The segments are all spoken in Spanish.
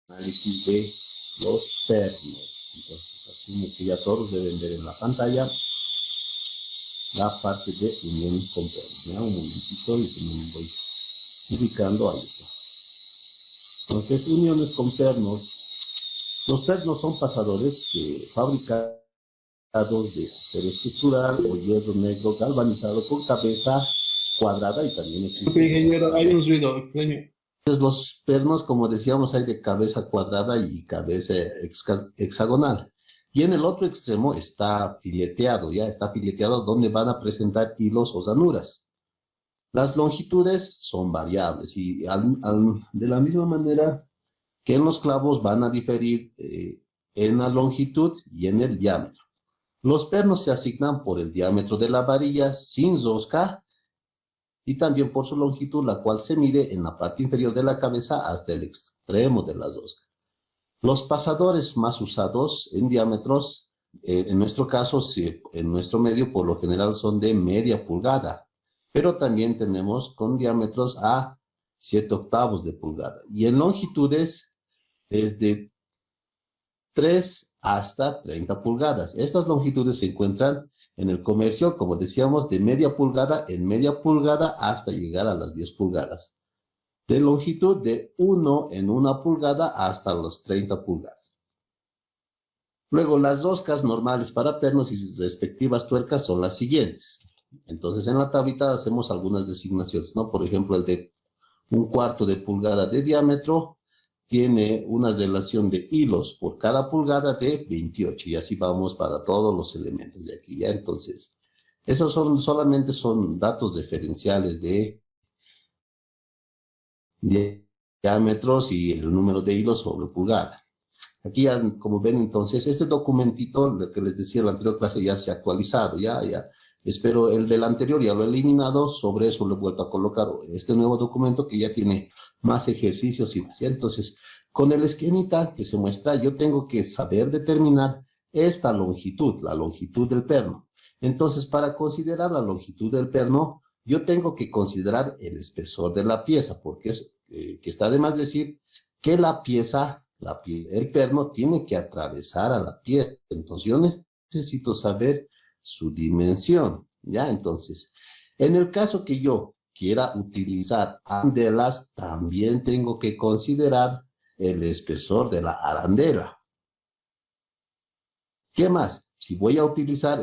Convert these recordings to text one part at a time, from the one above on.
análisis de los pernos. Entonces asumo que ya todos deben ver en la pantalla la parte de unión con pernos. ¿Ya? Un momentito y me voy ubicando ahí. Entonces, uniones con pernos. Los pernos son pasadores fabricados de acero estructural o hierro negro galvanizado con cabeza cuadrada y también existe. Ingeniero, hay un ruido extraño. Entonces, los pernos, como decíamos, hay de cabeza cuadrada y cabeza hexagonal. Y en el otro extremo está fileteado, ya está fileteado donde van a presentar hilos o ranuras. Las longitudes son variables y de la misma manera que en los clavos van a diferir en la longitud y en el diámetro. Los pernos se asignan por el diámetro de la varilla sin rosca y también por su longitud, la cual se mide en la parte inferior de la cabeza hasta el extremo de la rosca. Los pasadores más usados en diámetros, en nuestro caso, en nuestro medio, por lo general son de media pulgada, pero también tenemos con diámetros a 7/8 de pulgada. Y en longitudes, desde 3 hasta 30 pulgadas. Estas longitudes se encuentran en el comercio, como decíamos, de media pulgada en media pulgada hasta llegar a las 10 pulgadas. De longitud de 1 en 1 pulgada hasta las 30 pulgadas. Luego, las roscas normales para pernos y sus respectivas tuercas son las siguientes. Entonces, en la tablita hacemos algunas designaciones, ¿no? Por ejemplo, el de 1/4 de pulgada de diámetro tiene una relación de hilos por cada pulgada de 28 y así vamos para todos los elementos de aquí, ¿ya? Entonces, esos solamente son datos referenciales de diámetros y el número de hilos sobre pulgada. Aquí ya, como ven, entonces, este documentito, lo que les decía en la anterior clase, ya se ha actualizado, ya. Espero el del anterior ya lo he eliminado, sobre eso lo he vuelto a colocar este nuevo documento que ya tiene más ejercicios y más. Entonces, con el esquemita que se muestra, yo tengo que saber determinar esta longitud, la longitud del perno. Entonces, para considerar la longitud del perno, yo tengo que considerar el espesor de la pieza, porque que está de más decir que la pieza, el perno, tiene que atravesar a la pieza. Entonces, yo necesito saber su dimensión, ¿ya? Entonces, en el caso que yo quiera utilizar arandelas, también tengo que considerar el espesor de la arandela. ¿Qué más? Si voy a utilizar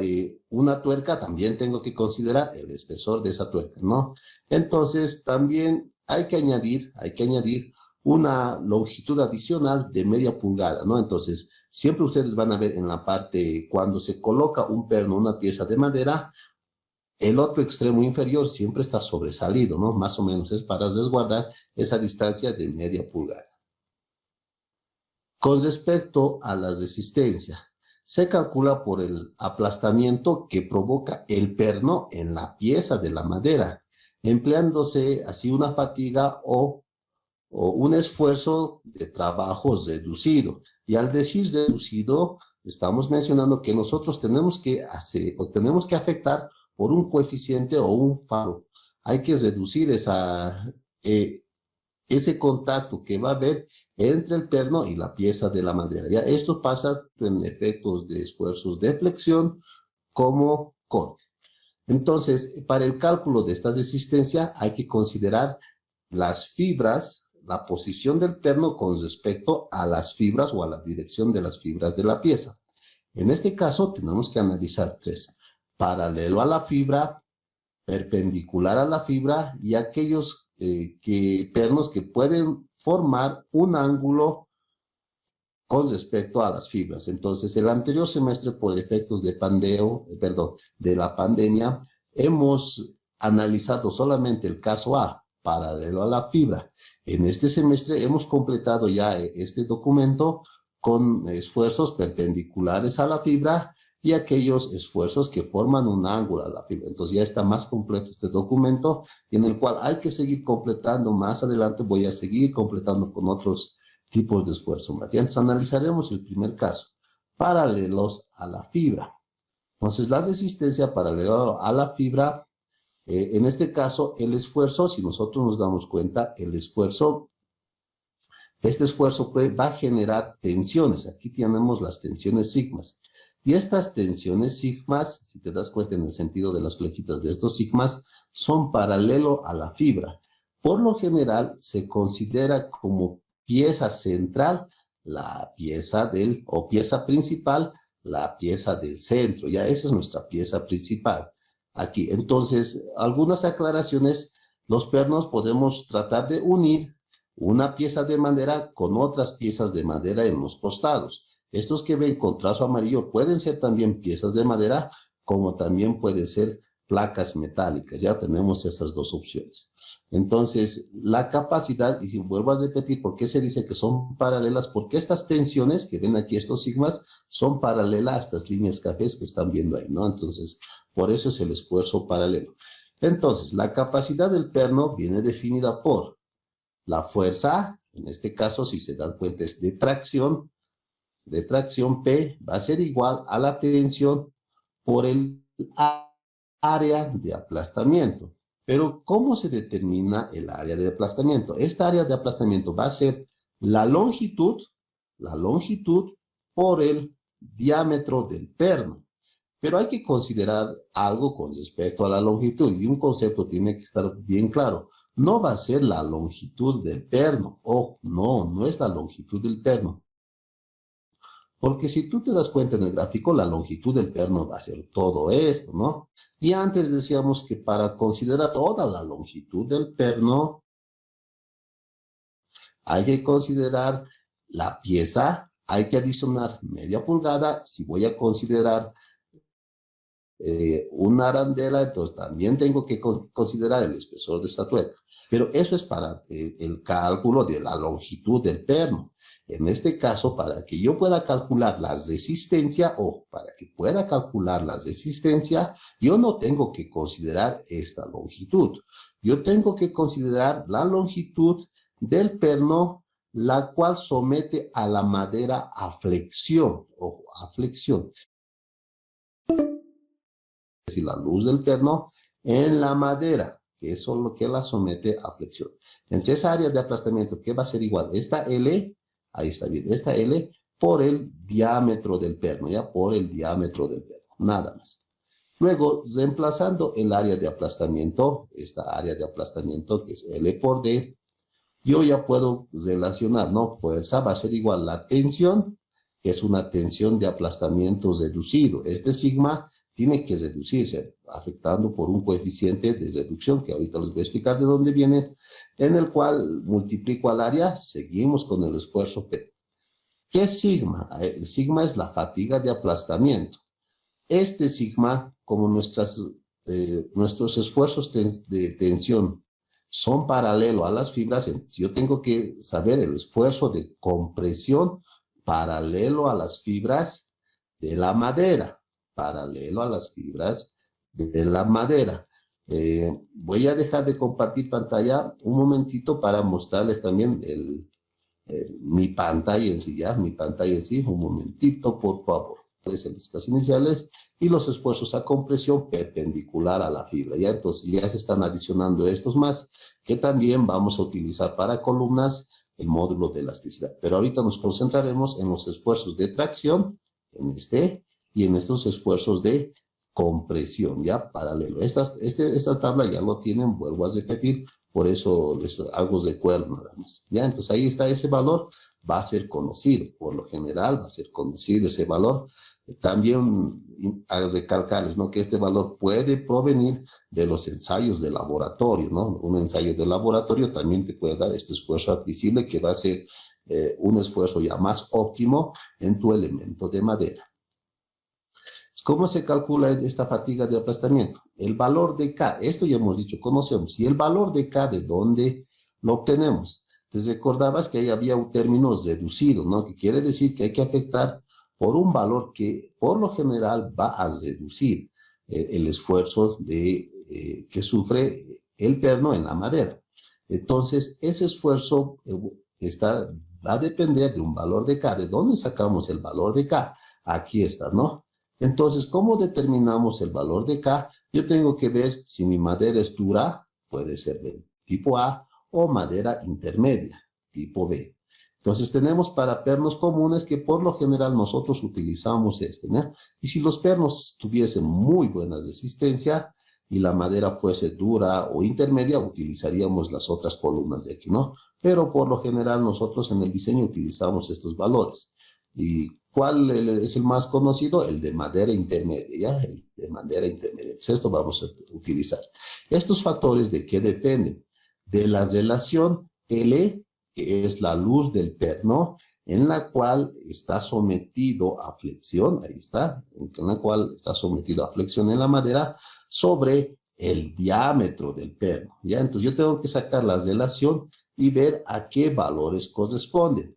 una tuerca, también tengo que considerar el espesor de esa tuerca, ¿no? Entonces, también hay que añadir una longitud adicional de media pulgada, ¿no? Entonces, siempre ustedes van a ver en la parte, cuando se coloca un perno, una pieza de madera, el otro extremo inferior siempre está sobresalido, ¿no? Más o menos es para resguardar esa distancia de media pulgada. Con respecto a la resistencia, se calcula por el aplastamiento que provoca el perno en la pieza de la madera, empleándose así una fatiga o un esfuerzo de trabajo reducido. Y al decir reducido, estamos mencionando que nosotros tenemos que afectar por un coeficiente o un faro. Hay que reducir ese contacto que va a haber entre el perno y la pieza de la madera. ¿Ya? Esto pasa en efectos de esfuerzos de flexión como corte. Entonces, para el cálculo de esta resistencia hay que considerar las fibras, la posición del perno con respecto a las fibras o a la dirección de las fibras de la pieza. En este caso tenemos que analizar tres: paralelo a la fibra, perpendicular a la fibra y aquellos pernos que pueden formar un ángulo con respecto a las fibras. Entonces, el anterior semestre, por efectos de la pandemia, hemos analizado solamente el caso A, paralelo a la fibra. En este semestre hemos completado ya este documento con esfuerzos perpendiculares a la fibra y aquellos esfuerzos que forman un ángulo a la fibra. Entonces ya está más completo este documento, y en el cual hay que seguir completando. Más adelante voy a seguir completando con otros tipos de esfuerzo más. Y entonces analizaremos el primer caso, paralelos a la fibra. Entonces la resistencia paralela a la fibra, en este caso el esfuerzo, si nosotros nos damos cuenta, el esfuerzo este esfuerzo va a generar tensiones. Aquí tenemos las tensiones sigmas. Y estas tensiones sigmas, si te das cuenta en el sentido de las flechitas de estos sigmas, son paralelo a la fibra. Por lo general, se considera como pieza central la pieza o pieza principal, la pieza del centro. Ya esa es nuestra pieza principal. Aquí, entonces, algunas aclaraciones. Los pernos podemos tratar de unir una pieza de madera con otras piezas de madera en los costados. Estos que ven con trazo amarillo pueden ser también piezas de madera, como también pueden ser placas metálicas. Ya tenemos esas dos opciones. Entonces, la capacidad, y si vuelvo a repetir, ¿por qué se dice que son paralelas? Porque estas tensiones que ven aquí, estos sigmas, son paralelas a estas líneas cafés que están viendo ahí, ¿no? Entonces, por eso es el esfuerzo paralelo. Entonces, la capacidad del perno viene definida por la fuerza, en este caso, si se dan cuenta, es de tracción P va a ser igual a la tensión por el área de aplastamiento. Pero, ¿cómo se determina el área de aplastamiento? Esta área de aplastamiento va a ser la longitud por el diámetro del perno. Pero hay que considerar algo con respecto a la longitud, y un concepto tiene que estar bien claro. No va a ser la longitud del perno, no es la longitud del perno. Porque si tú te das cuenta en el gráfico, la longitud del perno va a ser todo esto, ¿no? Y antes decíamos que para considerar toda la longitud del perno, hay que considerar la pieza, hay que adicionar media pulgada. Si voy a considerar una arandela, entonces también tengo que considerar el espesor de esta tuerca. Pero eso es para el cálculo de la longitud del perno. En este caso, para que yo pueda calcular la resistencia, yo no tengo que considerar esta longitud. Yo tengo que considerar la longitud del perno, la cual somete a la madera a flexión. Ojo, a flexión. Es decir, la luz del perno en la madera, que eso es lo que la somete a flexión. Entonces, esa área de aplastamiento, que va a ser igual, esta L, ahí está bien, esta L por el diámetro del perno, ya por el diámetro del perno, nada más. Luego, reemplazando el área de aplastamiento, esta área de aplastamiento que es L por D, yo ya puedo relacionar, ¿no? Fuerza va a ser igual a la tensión, que es una tensión de aplastamiento reducido. Este sigma tiene que reducirse, afectando por un coeficiente de reducción, que ahorita les voy a explicar de dónde viene, en el cual multiplico al área, seguimos con el esfuerzo P. ¿Qué es sigma? El sigma es la fatiga de aplastamiento. Este sigma, como nuestros esfuerzos de tensión son paralelos a las fibras, yo tengo que saber el esfuerzo de compresión paralelo a las fibras de la madera. Voy a dejar de compartir pantalla un momentito para mostrarles también mi pantalla en sí, un momentito, por favor. En las iniciales y los esfuerzos a compresión perpendicular a la fibra. Ya entonces ya se están adicionando estos más que también vamos a utilizar para columnas el módulo de elasticidad. Pero ahorita nos concentraremos en los esfuerzos de tracción, en y en estos esfuerzos de compresión, ya paralelo. Esta tabla ya lo tienen, vuelvo a repetir, por eso les hago recuerdo nada más. Ya, entonces ahí está ese valor, va a ser conocido, por lo general va a ser conocido ese valor. También a recalcarles, ¿no?, que este valor puede provenir de los ensayos de laboratorio, ¿no? Un ensayo de laboratorio también te puede dar este esfuerzo admisible, que va a ser un esfuerzo ya más óptimo en tu elemento de madera. ¿Cómo se calcula esta fatiga de aplastamiento? El valor de K, esto ya hemos dicho, conocemos. ¿Y el valor de K de dónde lo obtenemos? Te recordabas que ahí había un término reducido, ¿no? Que quiere decir que hay que afectar por un valor que por lo general va a reducir el esfuerzo que sufre el perno en la madera. Entonces, ese esfuerzo va a depender de un valor de K. ¿De dónde sacamos el valor de K? Aquí está, ¿no? Entonces, ¿cómo determinamos el valor de K? Yo tengo que ver si mi madera es dura, puede ser de tipo A, o madera intermedia, tipo B. Entonces tenemos para pernos comunes que por lo general nosotros utilizamos este, ¿no? Y si los pernos tuviesen muy buena resistencia y la madera fuese dura o intermedia, utilizaríamos las otras columnas de aquí, ¿no? Pero por lo general nosotros en el diseño utilizamos estos valores. ¿Y cuál es el más conocido? El de madera intermedia, ¿ya? El de madera intermedia. Pues esto vamos a utilizar. ¿Estos factores de qué dependen? De la relación L, que es la luz del perno, en la cual está sometido a flexión, ahí está, en la cual está sometido a flexión en la madera, sobre el diámetro del perno, ¿ya? Entonces yo tengo que sacar la relación y ver a qué valores corresponden.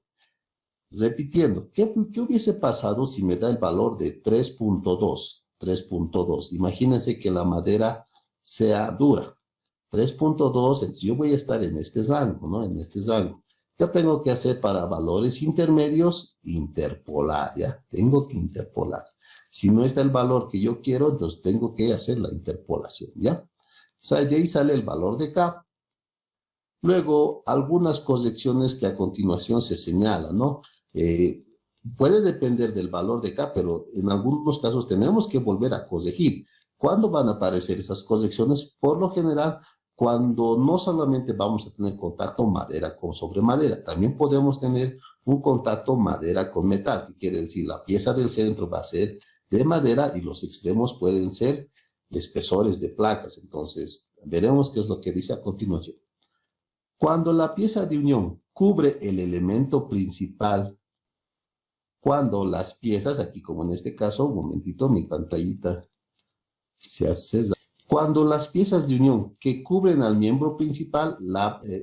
Repitiendo, ¿qué hubiese pasado si me da el valor de 3.2? 3.2. Imagínense que la madera sea dura. 3.2, entonces yo voy a estar en este rango, ¿no? En este rango. ¿Qué tengo que hacer para valores intermedios? Interpolar, ¿ya? Tengo que interpolar. Si no está el valor que yo quiero, entonces tengo que hacer la interpolación, ¿ya? O sea, de ahí sale el valor de K. Luego, algunas correcciones que a continuación se señalan, ¿no? Puede depender del valor de K, pero en algunos casos tenemos que volver a corregir. ¿Cuándo van a aparecer esas correcciones? Por lo general, cuando no solamente vamos a tener contacto madera con sobre madera, también podemos tener un contacto madera con metal, que quiere decir la pieza del centro va a ser de madera y los extremos pueden ser espesores de placas. Entonces, veremos qué es lo que dice a continuación. Cuando la pieza de unión cubre el elemento principal, cuando las piezas, aquí como en este caso, un momentito, mi pantallita se hace. Cuando las piezas de unión que cubren al miembro principal,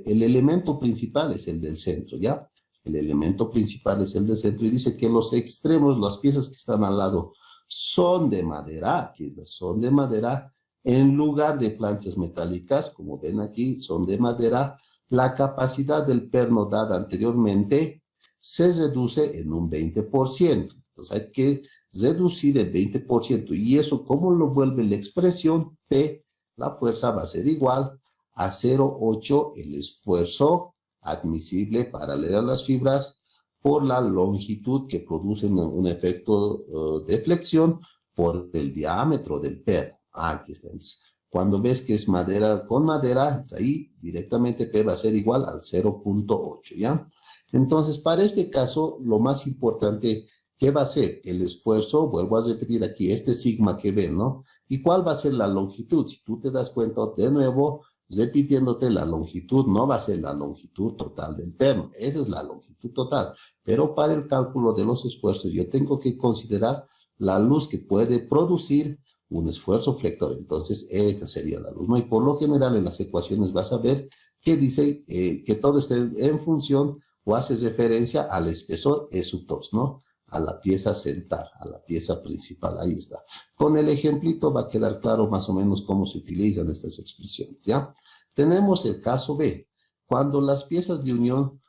el elemento principal es el del centro, ¿ya? El elemento principal es el del centro y dice que los extremos, las piezas que están al lado, son de madera, que son de madera, en lugar de planchas metálicas, como ven aquí, son de madera. La capacidad del perno dada anteriormente se reduce en un 20%. Entonces hay que reducir el 20%. ¿Y eso cómo lo vuelve la expresión? P, la fuerza va a ser igual a 0,8 el esfuerzo admisible paralela a las fibras por la longitud que producen un efecto de flexión por el diámetro del perno. Aquí está. Entonces, cuando ves que es madera con madera, ahí directamente P va a ser igual al 0,8, ¿ya? Entonces, para este caso, lo más importante, ¿qué va a ser? El esfuerzo, vuelvo a repetir aquí, este sigma que ven, ¿no? ¿Y cuál va a ser la longitud? Si tú te das cuenta, de nuevo, repitiéndote, la longitud no va a ser la longitud total del perno, esa es la longitud total. Pero para el cálculo de los esfuerzos, yo tengo que considerar la luz que puede producir un esfuerzo flector. Entonces, esta sería la luz, ¿no? Y por lo general en las ecuaciones vas a ver que dice que todo esté en función o hace referencia al espesor E sub 2, ¿no? A la pieza central, a la pieza principal, ahí está. Con el ejemplito va a quedar claro más o menos cómo se utilizan estas expresiones, ¿ya? Tenemos el caso B, cuando las piezas de unión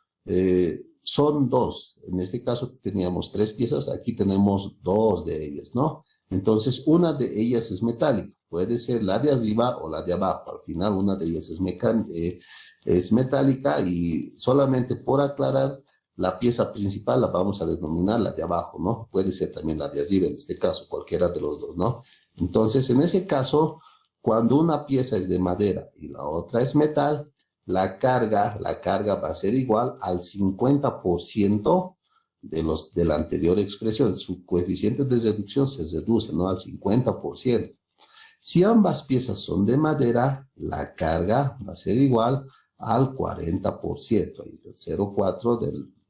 son dos. En este caso teníamos 3 piezas, aquí tenemos 2 de ellas, ¿no? Entonces, una de ellas es metálica, puede ser la de arriba o la de abajo. Al final, una de ellas es metálica y solamente por aclarar, la pieza principal la vamos a denominar la de abajo, ¿no? Puede ser también la de arriba, en este caso, cualquiera de los dos, ¿no? Entonces, en ese caso, cuando una pieza es de madera y la otra es metal, la carga va a ser igual al 50% de la anterior expresión. Su coeficiente de reducción se reduce, ¿no? Al 50%. Si ambas piezas son de madera, la carga va a ser igual al 40%. Ahí está, 0,4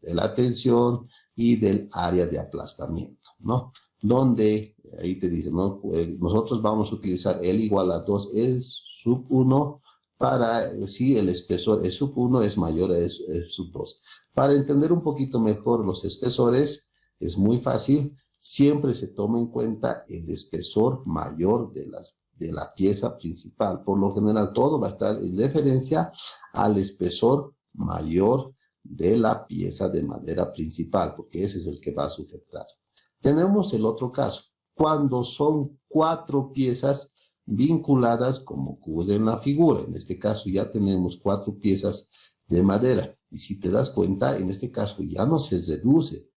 de la tensión y del área de aplastamiento, ¿no? Donde, ahí te dice, ¿no? Pues nosotros vamos a utilizar L igual a 2E sub 1 para si el espesor E sub 1 es mayor a E sub 2. Para entender un poquito mejor los espesores, es muy fácil. Siempre se toma en cuenta el espesor mayor de la pieza principal. Por lo general, todo va a estar en referencia al espesor mayor de la pieza de madera principal, porque ese es el que va a sujetar. Tenemos el otro caso, cuando son 4 piezas vinculadas como ocurre en la figura. En este caso ya tenemos 4 piezas de madera. Y si te das cuenta, en este caso ya no se reduce,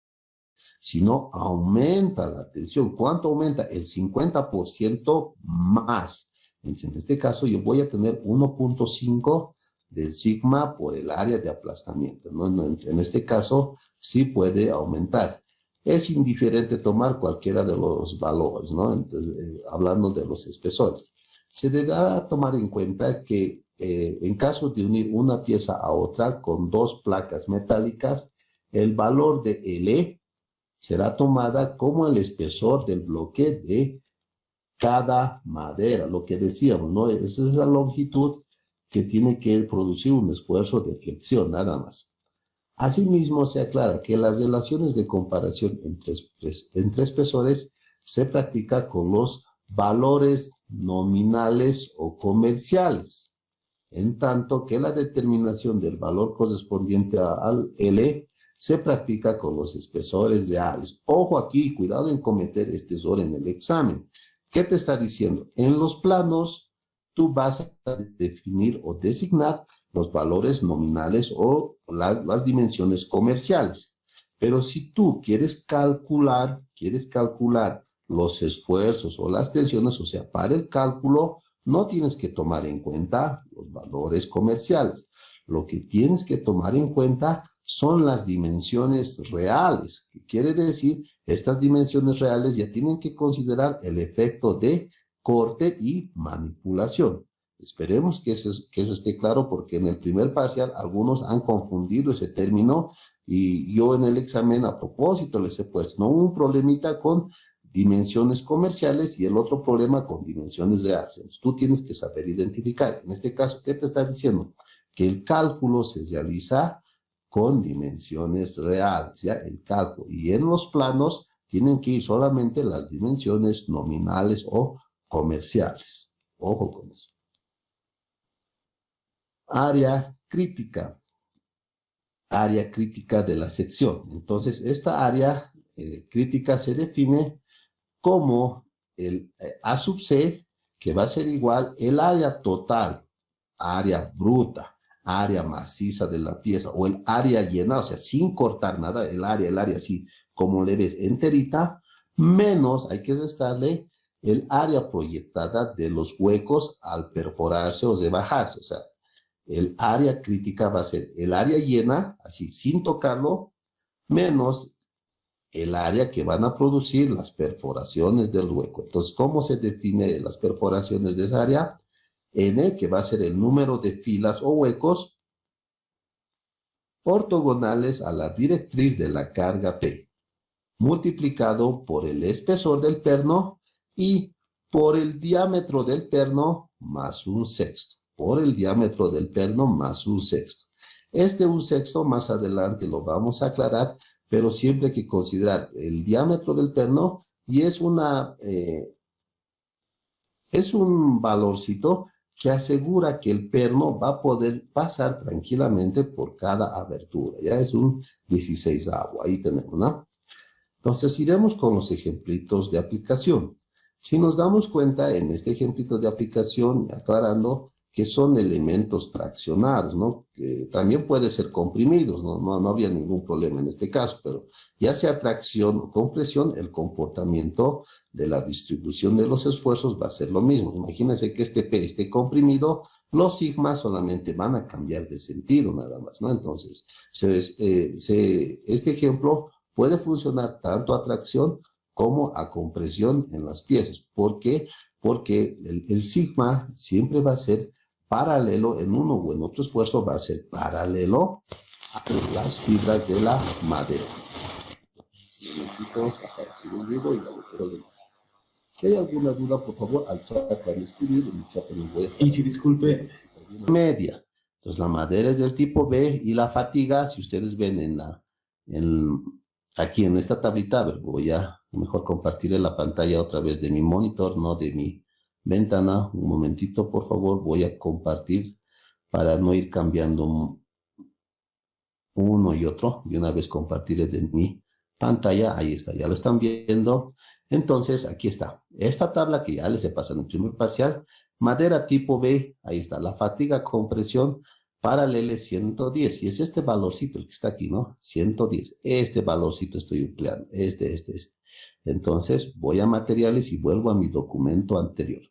sino aumenta la tensión. ¿Cuánto aumenta? El 50% más. En este caso yo voy a tener 1.5 del sigma por el área de aplastamiento, ¿no? En este caso sí puede aumentar. Es indiferente tomar cualquiera de los valores, ¿no? Entonces, hablando de los espesores. Se deberá tomar en cuenta que en caso de unir una pieza a otra con dos placas metálicas, el valor de L será tomada como el espesor del bloque de cada madera, lo que decíamos, ¿no? Esa es la longitud que tiene que producir un esfuerzo de flexión, nada más. Asimismo, se aclara que las relaciones de comparación entre espesores se practica con los valores nominales o comerciales, en tanto que la determinación del valor correspondiente al L se practica con los espesores reales. Ojo aquí, cuidado en cometer este error en el examen. ¿Qué te está diciendo? En los planos, tú vas a definir o designar los valores nominales o las dimensiones comerciales. Pero si tú quieres calcular los esfuerzos o las tensiones, o sea, para el cálculo, no tienes que tomar en cuenta los valores comerciales. Lo que tienes que tomar en cuenta son las dimensiones reales. ¿Qué quiere decir? Estas dimensiones reales ya tienen que considerar el efecto de corte y manipulación. Esperemos que eso esté claro, porque en el primer parcial algunos han confundido ese término y yo en el examen a propósito les he puesto, ¿no?, un problemita con dimensiones comerciales y el otro problema con dimensiones reales. Entonces tú tienes que saber identificar. En este caso, ¿qué te está diciendo? Que el cálculo se realiza con dimensiones reales, ¿ya? El cálculo. Y en los planos tienen que ir solamente las dimensiones nominales o comerciales. Ojo con eso. Área crítica. Área crítica de la sección. Entonces, esta área crítica se define como el A sub C, que va a ser igual el área total, área bruta, área maciza de la pieza, o el área llena, o sea, sin cortar nada, el área así como le ves enterita, menos, hay que restarle el área proyectada de los huecos al perforarse o rebajarse. O sea, el área crítica va a ser el área llena, así sin tocarlo, menos el área que van a producir las perforaciones del hueco. Entonces, ¿cómo se define las perforaciones de esa área? N, que va a ser el número de filas o huecos ortogonales a la directriz de la carga P, multiplicado por el espesor del perno y por el diámetro del perno más un sexto. Por el diámetro del perno más un sexto. Este un sexto más adelante lo vamos a aclarar, pero siempre hay que considerar el diámetro del perno y es un valorcito que asegura que el perno va a poder pasar tranquilamente por cada abertura. Ya es un 16avo, ahí tenemos, ¿no? Entonces iremos con los ejemplitos de aplicación. Si nos damos cuenta en este ejemplito de aplicación, aclarando que son elementos traccionados, ¿no? Que también puede ser comprimidos, no había ningún problema en este caso, pero ya sea tracción o compresión, el comportamiento de la distribución de los esfuerzos va a ser lo mismo. Imagínense que este P esté comprimido, los sigmas solamente van a cambiar de sentido nada más, ¿no? Entonces, este ejemplo puede funcionar tanto a tracción como a compresión en las piezas. ¿Por qué? Porque el sigma siempre va a ser paralelo en uno o en otro esfuerzo, va a ser paralelo a las fibras de la madera. Si hay alguna duda, por favor, al chat para escribir, en el chat les voy a estar. Y disculpe. Media. Entonces la madera es del tipo B y la fatiga, si ustedes ven aquí en esta tablita, a ver, voy a mejor compartir la pantalla otra vez de mi monitor, no de mi ventana. Un momentito, por favor, voy a compartir para no ir cambiando uno y otro. De una vez compartiré de mi pantalla. Ahí está, ya lo están viendo. Entonces, aquí está. Esta tabla que ya les he pasado en el primer parcial. Madera tipo B, ahí está. La fatiga, compresión, paralele 110, y es este valorcito el que está aquí, ¿no? 110, este valorcito estoy empleando, este. Entonces voy a materiales y vuelvo a mi documento anterior.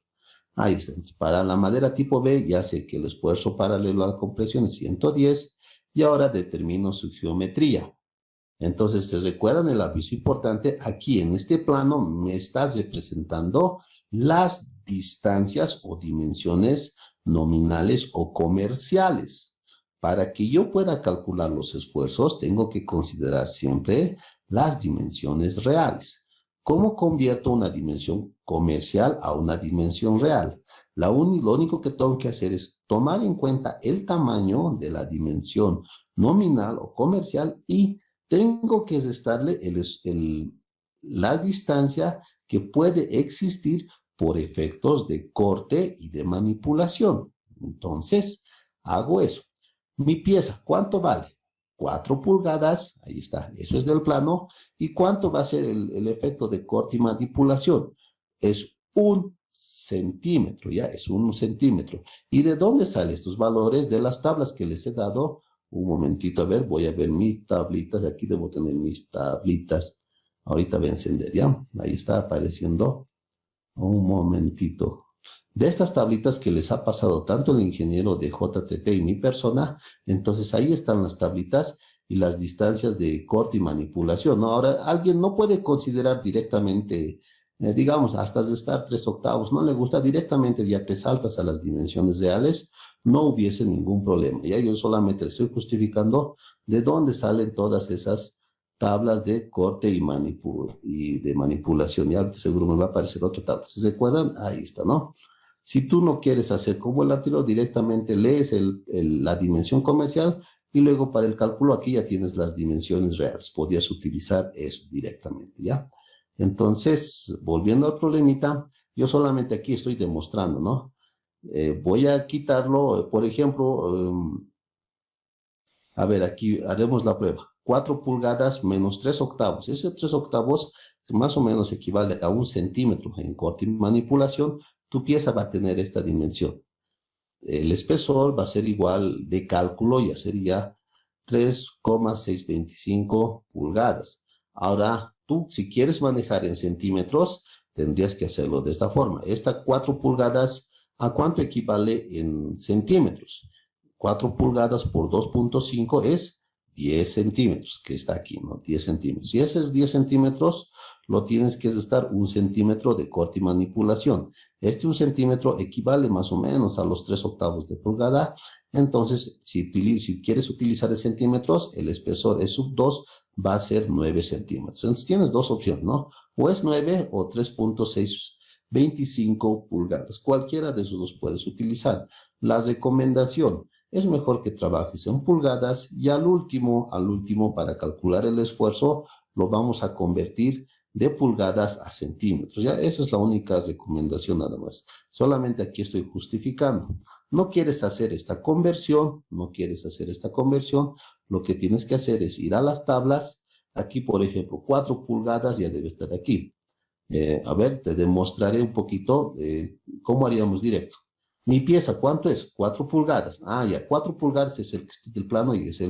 Ahí está. Para la madera tipo B ya sé que el esfuerzo paralelo a la compresión es 110 y ahora determino su geometría. Entonces, ¿se recuerdan el aviso importante? Aquí en este plano me estás representando las distancias o dimensiones nominales o comerciales. Para que yo pueda calcular los esfuerzos, tengo que considerar siempre las dimensiones reales. ¿Cómo convierto una dimensión comercial a una dimensión real? Lo único que tengo que hacer es tomar en cuenta el tamaño de la dimensión nominal o comercial y tengo que restarle la distancia que puede existir por efectos de corte y de manipulación. Entonces, hago eso. Mi pieza, ¿cuánto vale? 4 pulgadas, ahí está, eso es del plano. ¿Y cuánto va a ser el efecto de corte y manipulación? Es 1 centímetro, ¿ya? Es 1 centímetro. ¿Y de dónde salen estos valores? De las tablas que les he dado. Un momentito, a ver, voy a ver mis tablitas. Aquí debo tener mis tablitas. Ahorita voy a encender, ¿ya? Ahí está apareciendo. Un momentito. De estas tablitas que les ha pasado tanto el ingeniero de JTP y mi persona, entonces ahí están las tablitas y las distancias de corte y manipulación, ¿no? Ahora, alguien no puede considerar directamente, digamos, hasta restar 3/8, no le gusta directamente, ya te saltas a las dimensiones reales, no hubiese ningún problema. Ya yo solamente le estoy justificando de dónde salen todas esas tablas de corte y de manipulación. Y ahorita seguro me va a aparecer otra tabla. ¿Se recuerdan? Ahí está, ¿no? Si tú no quieres hacer como el anterior, directamente lees la dimensión comercial y luego para el cálculo aquí ya tienes las dimensiones reales. Podrías utilizar eso directamente, ¿ya? Entonces, volviendo al problemita, yo solamente aquí estoy demostrando, ¿no? Voy a quitarlo, por ejemplo, a ver, aquí haremos la prueba. 4 pulgadas menos 3/8. Ese 3/8 más o menos equivale a 1 centímetro. En corte y manipulación, tu pieza va a tener esta dimensión. El espesor va a ser igual de cálculo, ya sería 3,625 pulgadas. Ahora, tú si quieres manejar en centímetros, tendrías que hacerlo de esta forma. Esta 4 pulgadas, ¿a cuánto equivale en centímetros? 4 pulgadas por 2,5 es 10 centímetros, que está aquí, ¿no? 10 centímetros. Y esos 10 centímetros lo tienes que restar 1 centímetro de corte y manipulación. Este 1 centímetro equivale más o menos a los 3/8 de pulgada. Entonces, si quieres utilizar en centímetros, el espesor es sub 2, va a ser 9 centímetros. Entonces, tienes dos opciones, ¿no? O es 9 o 3,625 pulgadas. Cualquiera de esos dos puedes utilizar. La recomendación: es mejor que trabajes en pulgadas y al último, para calcular el esfuerzo, lo vamos a convertir de pulgadas a centímetros. Ya, esa es la única recomendación nada más. Solamente aquí estoy justificando. No quieres hacer esta conversión, lo que tienes que hacer es ir a las tablas. Aquí, por ejemplo, 4 pulgadas ya debe estar aquí. A ver, te demostraré un poquito cómo haríamos directo. Mi pieza, ¿cuánto es? 4 pulgadas. Ah, ya, 4 pulgadas es el plano y es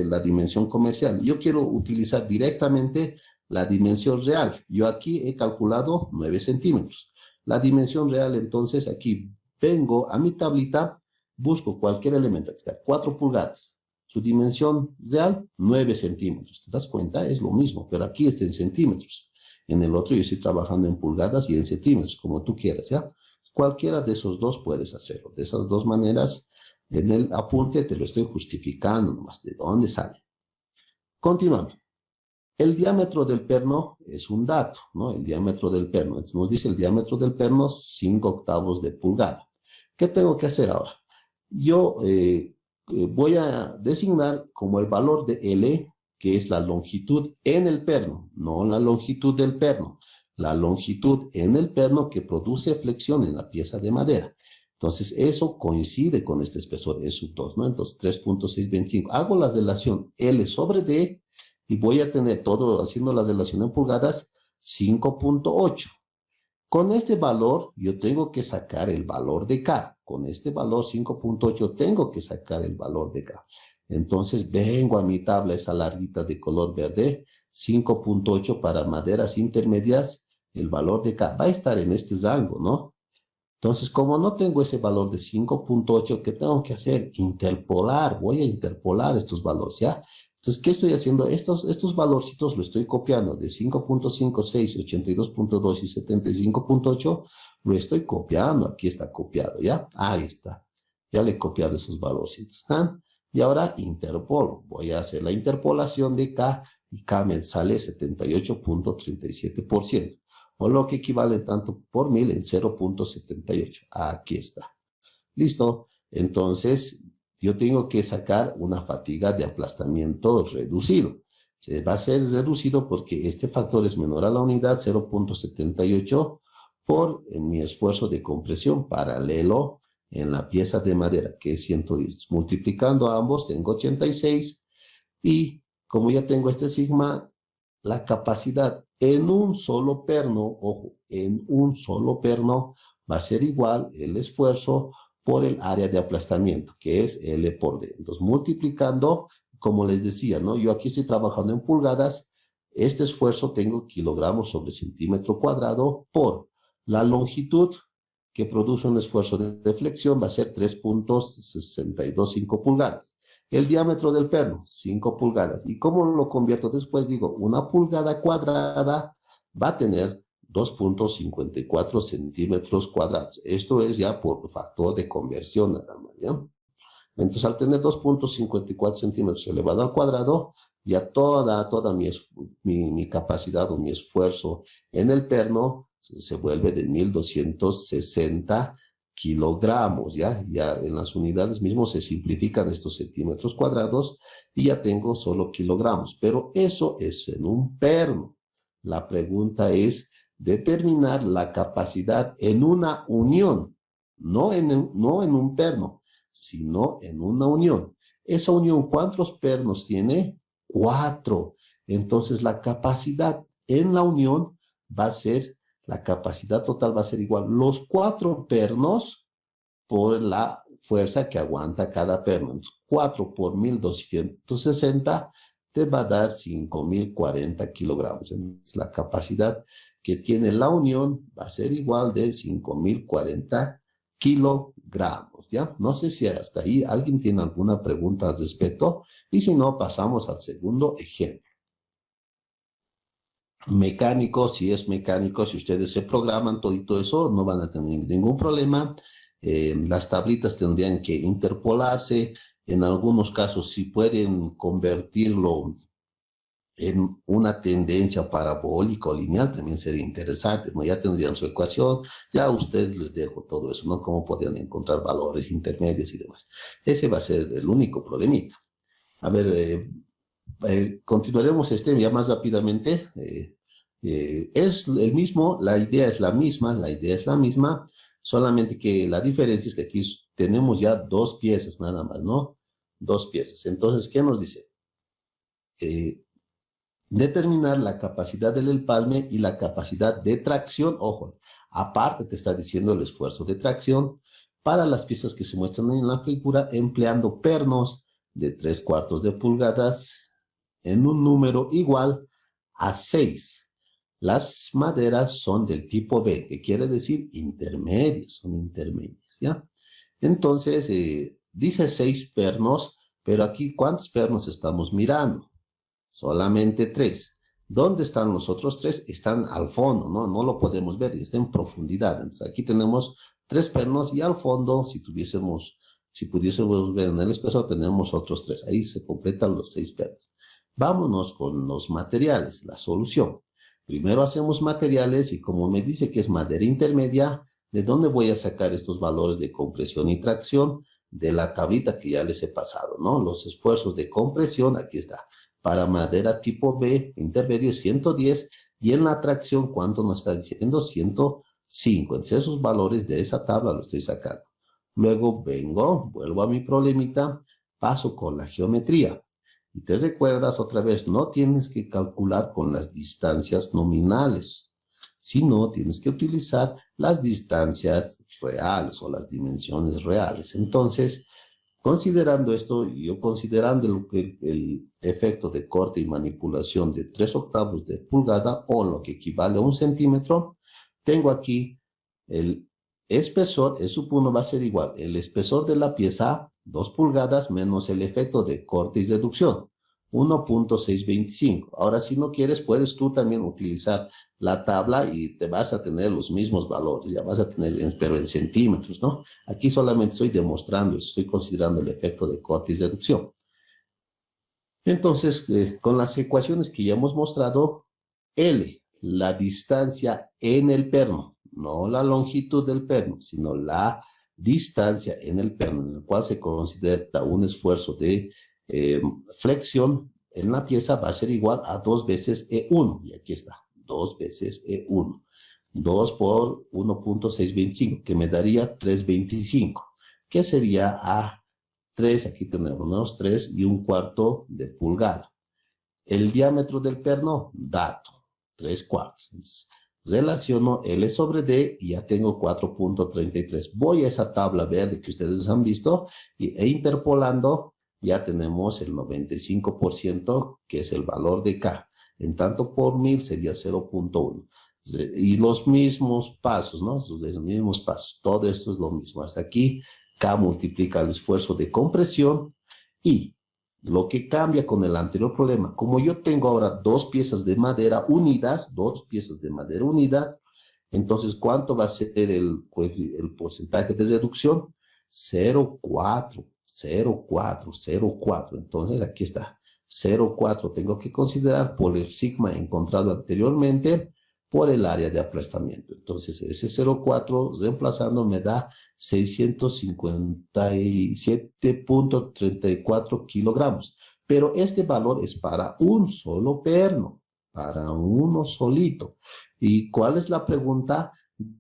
la dimensión comercial. Yo quiero utilizar directamente la dimensión real. Yo aquí he calculado 9 centímetros. La dimensión real, entonces, aquí vengo a mi tablita, busco cualquier elemento. Aquí está, 4 pulgadas. Su dimensión real, 9 centímetros. ¿Te das cuenta? Es lo mismo, pero aquí está en centímetros. En el otro yo estoy trabajando en pulgadas y en centímetros, como tú quieras, ¿ya? Cualquiera de esos dos puedes hacerlo. De esas dos maneras, en el apunte te lo estoy justificando nomás de dónde sale. Continuando. El diámetro del perno es un dato, ¿no? El diámetro del perno. Entonces nos dice el diámetro del perno 5/8 de pulgada. ¿Qué tengo que hacer ahora? Yo voy a designar como el valor de L, que es la longitud en el perno, no la longitud del perno. La longitud en el perno que produce flexión en la pieza de madera. Entonces, eso coincide con este espesor, es sub 2, ¿no? Entonces, 3,625. Hago la relación L sobre D y voy a tener todo, haciendo la relación en pulgadas, 5,8. Con este valor, yo tengo que sacar el valor de K. Con este valor 5.8 tengo que sacar el valor de K. Entonces, vengo a mi tabla, esa larguita de color verde, 5.8 para maderas intermedias, el valor de K va a estar en este rango, ¿no? Entonces, como no tengo ese valor de 5.8, ¿qué tengo que hacer? Interpolar, voy a interpolar estos valores, ¿ya? Entonces, ¿qué estoy haciendo? Estos valorcitos lo estoy copiando de 5.5, 6, 82.2 y 75.8, lo estoy copiando, aquí está copiado, ¿ya? Ahí está, ya le he copiado esos valorcitos, ¿están? Y ahora interpolo, voy a hacer la interpolación de K, y K me sale 78.37%. O lo que equivale tanto por 1000 en 0.78. Aquí está. Listo. Entonces, yo tengo que sacar una fatiga de aplastamiento reducido. Se va a ser reducido porque este factor es menor a la unidad, 0.78, por mi esfuerzo de compresión paralelo en la pieza de madera, que es 110. Multiplicando a ambos, tengo 86. Y como ya tengo este sigma, la capacidad en un solo perno, ojo, en un solo perno va a ser igual el esfuerzo por el área de aplastamiento, que es L por D. Entonces, multiplicando, como les decía, ¿no? Yo aquí estoy trabajando en pulgadas, este esfuerzo tengo kilogramos sobre centímetro cuadrado por la longitud que produce un esfuerzo de flexión va a ser 3.625 pulgadas. El diámetro del perno, 5 pulgadas. ¿Y cómo lo convierto después? Digo, una pulgada cuadrada va a tener 2.54 centímetros cuadrados. Esto es ya por factor de conversión nada más, ¿ya? Entonces, al tener 2.54 centímetros elevado al cuadrado, ya toda mi capacidad o mi esfuerzo en el perno se vuelve de 1.260 kilogramos, ¿ya? Ya en las unidades mismos se simplifican estos centímetros cuadrados y ya tengo solo kilogramos, pero eso es en un perno. La pregunta es determinar la capacidad en una unión, no en un perno, sino en una unión. Esa unión, ¿cuántos pernos tiene? 4. Entonces la capacidad en la unión va a ser, la capacidad total va a ser igual los 4 pernos por la fuerza que aguanta cada perno. Entonces, 4 por 1.260 te va a dar 5.040 kilogramos. Entonces, la capacidad que tiene la unión va a ser igual de 5.040 kilogramos, ¿ya? No sé si hasta ahí alguien tiene alguna pregunta al respecto, y si no, pasamos al segundo ejemplo. Mecánico, si es mecánico, si ustedes se programan todo eso, no van a tener ningún problema. Las tablitas tendrían que interpolarse. En algunos casos, si pueden convertirlo en una tendencia parabólica o lineal, también sería interesante, ¿no? Ya tendrían su ecuación, ya a ustedes les dejo todo eso, ¿no? Cómo podrían encontrar valores intermedios y demás. Ese va a ser el único problemita. A ver, continuaremos ya más rápidamente. Es el mismo, la idea es la misma, solamente que la diferencia es que aquí tenemos ya 2 piezas nada más, ¿no? 2 piezas. Entonces, ¿qué nos dice? Determinar la capacidad del empalme y la capacidad de tracción. Ojo, aparte te está diciendo el esfuerzo de tracción para las piezas que se muestran en la figura, empleando pernos de 3/4 de pulgadas en un número igual a 6. Las maderas son del tipo B, que quiere decir intermedias, son intermedias, ¿ya? Entonces, dice 6 pernos, pero aquí, ¿cuántos pernos estamos mirando? Solamente 3. ¿Dónde están los otros 3? Están al fondo, ¿no? No lo podemos ver, está en profundidad. Entonces, aquí tenemos 3 pernos y al fondo, si pudiésemos ver en el espejo, tenemos otros 3. Ahí se completan los 6 pernos. Vámonos con los materiales, la solución. Primero hacemos materiales y como me dice que es madera intermedia, ¿de dónde voy a sacar estos valores de compresión y tracción? De la tablita que ya les he pasado, ¿no? Los esfuerzos de compresión, aquí está. Para madera tipo B, intermedio 110, y en la tracción, ¿cuánto nos está diciendo? 105. Entonces esos valores de esa tabla los estoy sacando. Luego vuelvo a mi problemita, paso con la geometría. Y te recuerdas otra vez, no tienes que calcular con las distancias nominales, sino tienes que utilizar las distancias reales o las dimensiones reales. Entonces, considerando esto, yo considerando el efecto de corte y manipulación de 3/8 de pulgada, o lo que equivale a 1 centímetro, tengo aquí el espesor, el sub 1 va a ser igual, el espesor de la pieza, 2 pulgadas, menos el efecto de corte y deducción, 1.625. Ahora, si no quieres, puedes tú también utilizar la tabla y te vas a tener los mismos valores, ya vas a tener, pero en centímetros, ¿no? Aquí solamente estoy demostrando, estoy considerando el efecto de corte y deducción. Entonces, con las ecuaciones que ya hemos mostrado, L, la distancia en el perno, no la longitud del perno, sino la distancia en el perno, en el cual se considera un esfuerzo de flexión en la pieza, va a ser igual a 2 veces E1, y aquí está, 2 veces E1, 2 por 1.625, que me daría 325, que sería a 3, aquí tenemos 3 1/4 de pulgada. El diámetro del perno, dato, 3/4. Entonces, relaciono L sobre D y ya tengo 4.33. Voy a esa tabla verde que ustedes han visto e interpolando ya tenemos el 95%, que es el valor de K. En tanto por 1000 sería 0.1. Y los mismos pasos, ¿no? Los mismos pasos. Todo esto es lo mismo. Hasta aquí, K multiplica el esfuerzo de compresión. Y lo que cambia con el anterior problema, como yo tengo ahora 2 piezas de madera unidas, entonces, ¿cuánto va a ser el porcentaje de reducción? 0.4. 0.4, 0.4. Entonces, aquí está. 0.4 tengo que considerar por el sigma encontrado anteriormente por el área de aplastamiento. Entonces, ese 0.4 reemplazando me da 657.34 kilogramos. Pero este valor es para un solo perno, para uno solito. ¿Y cuál es la pregunta?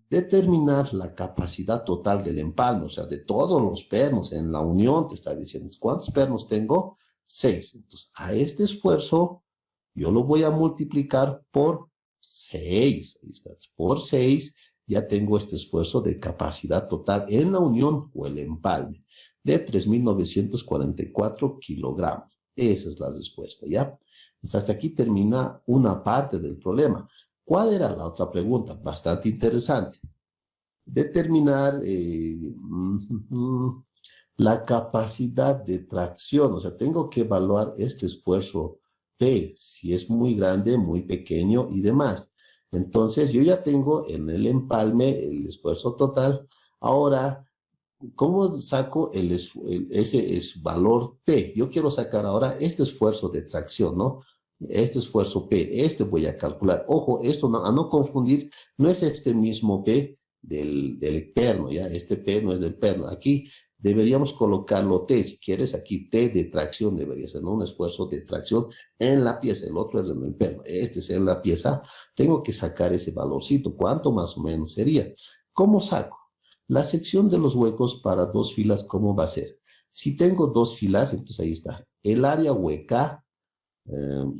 Determinar la capacidad total del empalme, o sea, de todos los pernos en la unión, te está diciendo, ¿cuántos pernos tengo? 6. Entonces, a este esfuerzo, yo lo voy a multiplicar por 6. Ahí está, por 6, ya tengo este esfuerzo de capacidad total en la unión o el empalme de 3.944 kilogramos. Esa es la respuesta, ¿ya? Entonces, hasta aquí termina una parte del problema. ¿Cuál era la otra pregunta? Bastante interesante. Determinar la capacidad de tracción. O sea, tengo que evaluar este esfuerzo P, si es muy grande, muy pequeño y demás. Entonces, yo ya tengo en el empalme el esfuerzo total. Ahora, ¿cómo saco ese valor P? Yo quiero sacar ahora este esfuerzo de tracción, ¿no? Este esfuerzo P, voy a calcular. Ojo, esto no, a no confundir, no es este mismo P del perno, ¿ya? Este P no es del perno. Aquí deberíamos colocarlo T, si quieres, aquí T de tracción debería ser, ¿no? Un esfuerzo de tracción en la pieza, el otro es en el perno. Este es en la pieza, tengo que sacar ese valorcito. ¿Cuánto más o menos sería? ¿Cómo saco? La sección de los huecos para 2 filas, ¿cómo va a ser? Si tengo 2 filas, entonces ahí está. El área hueca,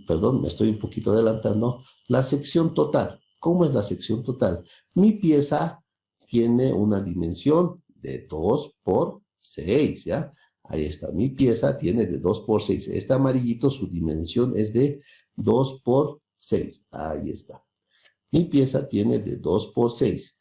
perdón, me estoy un poquito adelantando. La sección total. ¿Cómo es la sección total? Mi pieza tiene una dimensión de 2 por 6, ¿ya? Ahí está. Mi pieza tiene de 2 por 6. Este amarillito, su dimensión es de 2 por 6. Ahí está. Mi pieza tiene de 2 por 6.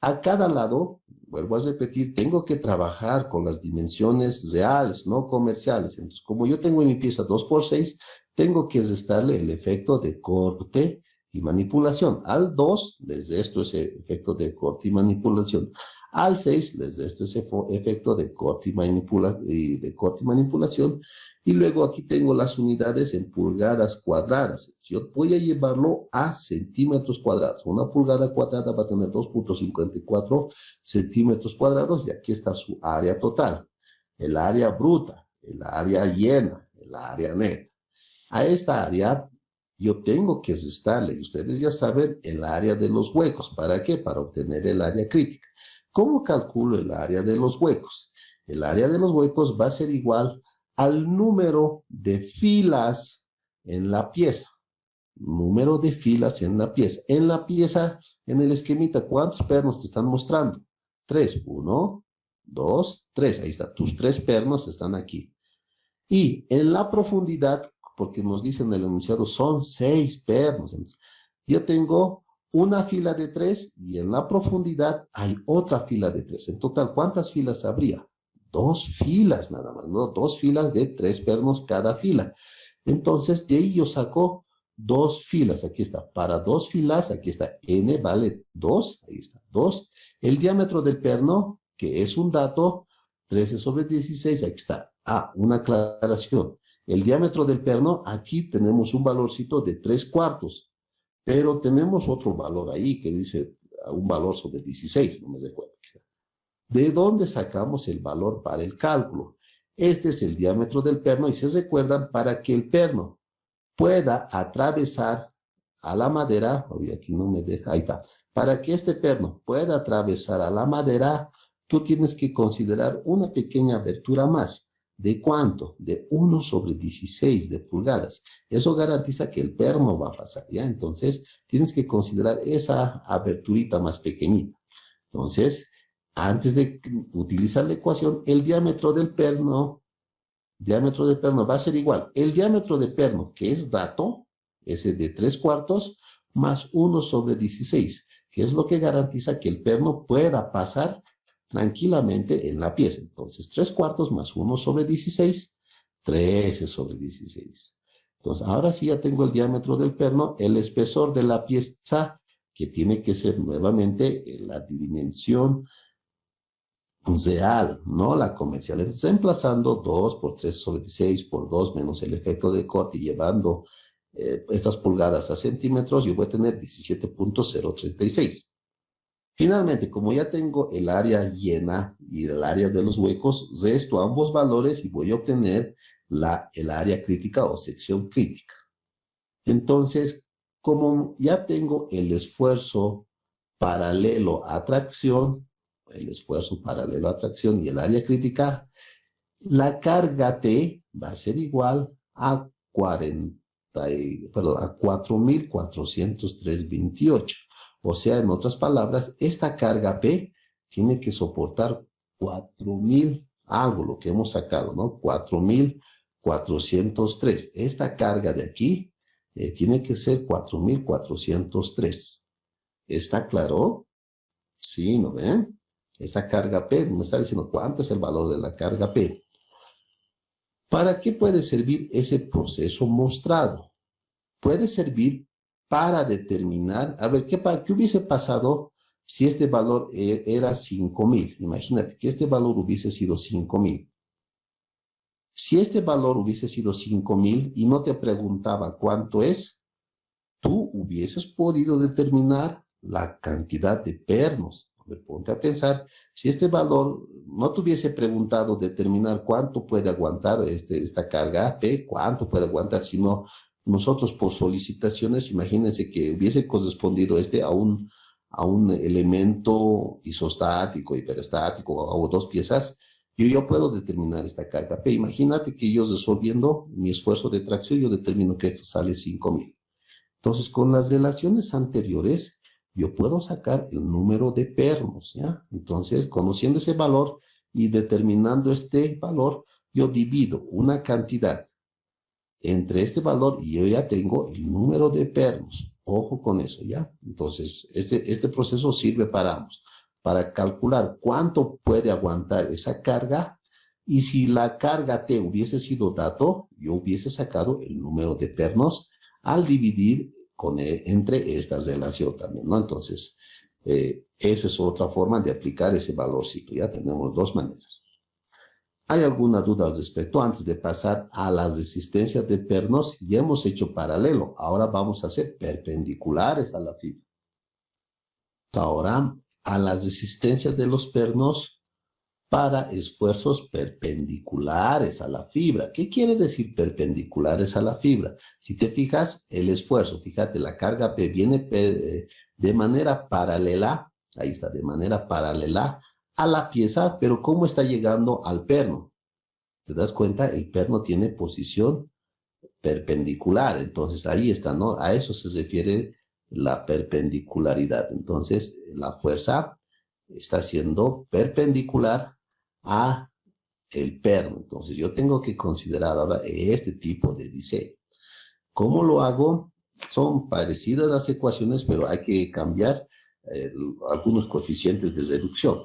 A cada lado, vuelvo a repetir, tengo que trabajar con las dimensiones reales, no comerciales. Entonces, como yo tengo en mi pieza 2 por 6, tengo que restarle el efecto de corte y manipulación. Al 2 les resto ese efecto de corte y manipulación. Al 6 les resto ese efecto de corte y manipulación. Y luego aquí tengo las unidades en pulgadas cuadradas. Yo voy a llevarlo a centímetros cuadrados. Una pulgada cuadrada va a tener 2.54 centímetros cuadrados y aquí está su área total. El área bruta, el área llena, el área neta. A esta área yo tengo que restarle, y ustedes ya saben, el área de los huecos. ¿Para qué? Para obtener el área crítica. ¿Cómo calculo el área de los huecos? El área de los huecos va a ser igual al número de filas en la pieza. número de filas en la pieza. En la pieza, en el esquemita, ¿cuántos pernos te están mostrando? 3. 1, 2, 3. Ahí está. Tus 3 pernos están aquí. Y en la profundidad, porque nos dicen en el enunciado, son 6 pernos. Entonces, yo tengo una fila de 3 y en la profundidad hay otra fila de 3. En total, ¿cuántas filas habría? 2 filas nada más, ¿no? 2 filas de 3 pernos cada fila. Entonces, de ahí yo saco 2 filas. Aquí está. Para 2 filas, aquí está. N vale 2. Ahí está. 2. El diámetro del perno, que es un dato, 13/16. Aquí está. Ah, una aclaración. El diámetro del perno, aquí tenemos un valorcito de 3/4. Pero tenemos otro valor ahí que dice un valor sobre 16. No me recuerdo. ¿De dónde sacamos el valor para el cálculo? Este es el diámetro del perno y se recuerdan para que el perno pueda atravesar a la madera, hoy aquí no me deja, ahí está, para que este perno pueda atravesar a la madera, tú tienes que considerar una pequeña abertura más. ¿De cuánto? De 1/16 de pulgadas. Eso garantiza que el perno va a pasar, ¿ya? Entonces, tienes que considerar esa aberturita más pequeñita. Entonces, antes de utilizar la ecuación, el diámetro del perno va a ser igual. El diámetro de perno, que es dato, ese de 3/4, más 1/16, que es lo que garantiza que el perno pueda pasar tranquilamente en la pieza. Entonces, 3/4 más 1/16, 13/16. Entonces, ahora sí ya tengo el diámetro del perno, el espesor de la pieza, que tiene que ser nuevamente la dimensión real, no la comercial. Entonces, reemplazando 2 por 13/16 por 2 menos el efecto de corte y llevando estas pulgadas a centímetros, yo voy a tener 17.036. Finalmente, como ya tengo el área llena y el área de los huecos, resto ambos valores y voy a obtener el área crítica o sección crítica. Entonces, como ya tengo el esfuerzo paralelo a tracción, y el área crítica, la carga T va a ser igual a 4.403,28. O sea, en otras palabras, esta carga P tiene que soportar 4.000 algo, lo que hemos sacado, ¿no? 4.403. Esta carga de aquí tiene que ser 4.403. ¿Está claro? Sí, ¿no ven? Esa carga P me está diciendo cuánto es el valor de la carga P. ¿Para qué puede servir ese proceso mostrado? Puede servir para determinar, a ver, ¿qué hubiese pasado si este valor era 5.000? Imagínate que este valor hubiese sido 5.000. Si este valor hubiese sido 5.000 y no te preguntaba cuánto es, tú hubieses podido determinar la cantidad de pernos. A ver, ponte a pensar, si este valor no te hubiese preguntado determinar cuánto puede aguantar esta carga P, cuánto puede aguantar, sino nosotros por solicitaciones, imagínense que hubiese correspondido a un elemento isostático, hiperestático o 2 piezas, yo puedo determinar esta carga P. Imagínate que yo resolviendo mi esfuerzo de tracción, yo determino que esto sale 5.000. Entonces, con las relaciones anteriores, yo puedo sacar el número de pernos, ¿ya? Entonces, conociendo ese valor y determinando este valor, yo divido una cantidad entre este valor y yo ya tengo el número de pernos. Ojo con eso, ¿ya? Entonces, este proceso sirve para ambos, para calcular cuánto puede aguantar esa carga, y si la carga T hubiese sido dato, yo hubiese sacado el número de pernos al dividir entre esta relación también, ¿no? Entonces, eso es otra forma de aplicar ese valorcito. Ya tenemos 2 maneras. ¿Hay alguna duda al respecto? Antes de pasar a las resistencias de pernos, ya hemos hecho paralelo. Ahora vamos a hacer perpendiculares a la fibra. Ahora, a las resistencias de los pernos para esfuerzos perpendiculares a la fibra. ¿Qué quiere decir perpendiculares a la fibra? Si te fijas, el esfuerzo, fíjate, la carga P viene de manera paralela, ahí está, de manera paralela a la pieza, pero ¿cómo está llegando al perno? ¿Te das cuenta? El perno tiene posición perpendicular. Entonces ahí está, ¿no? A eso se refiere la perpendicularidad. Entonces la fuerza está siendo perpendicular a el perno. Entonces yo tengo que considerar ahora este tipo de diseño. ¿Cómo lo hago? Son parecidas las ecuaciones, pero hay que cambiar algunos coeficientes de reducción.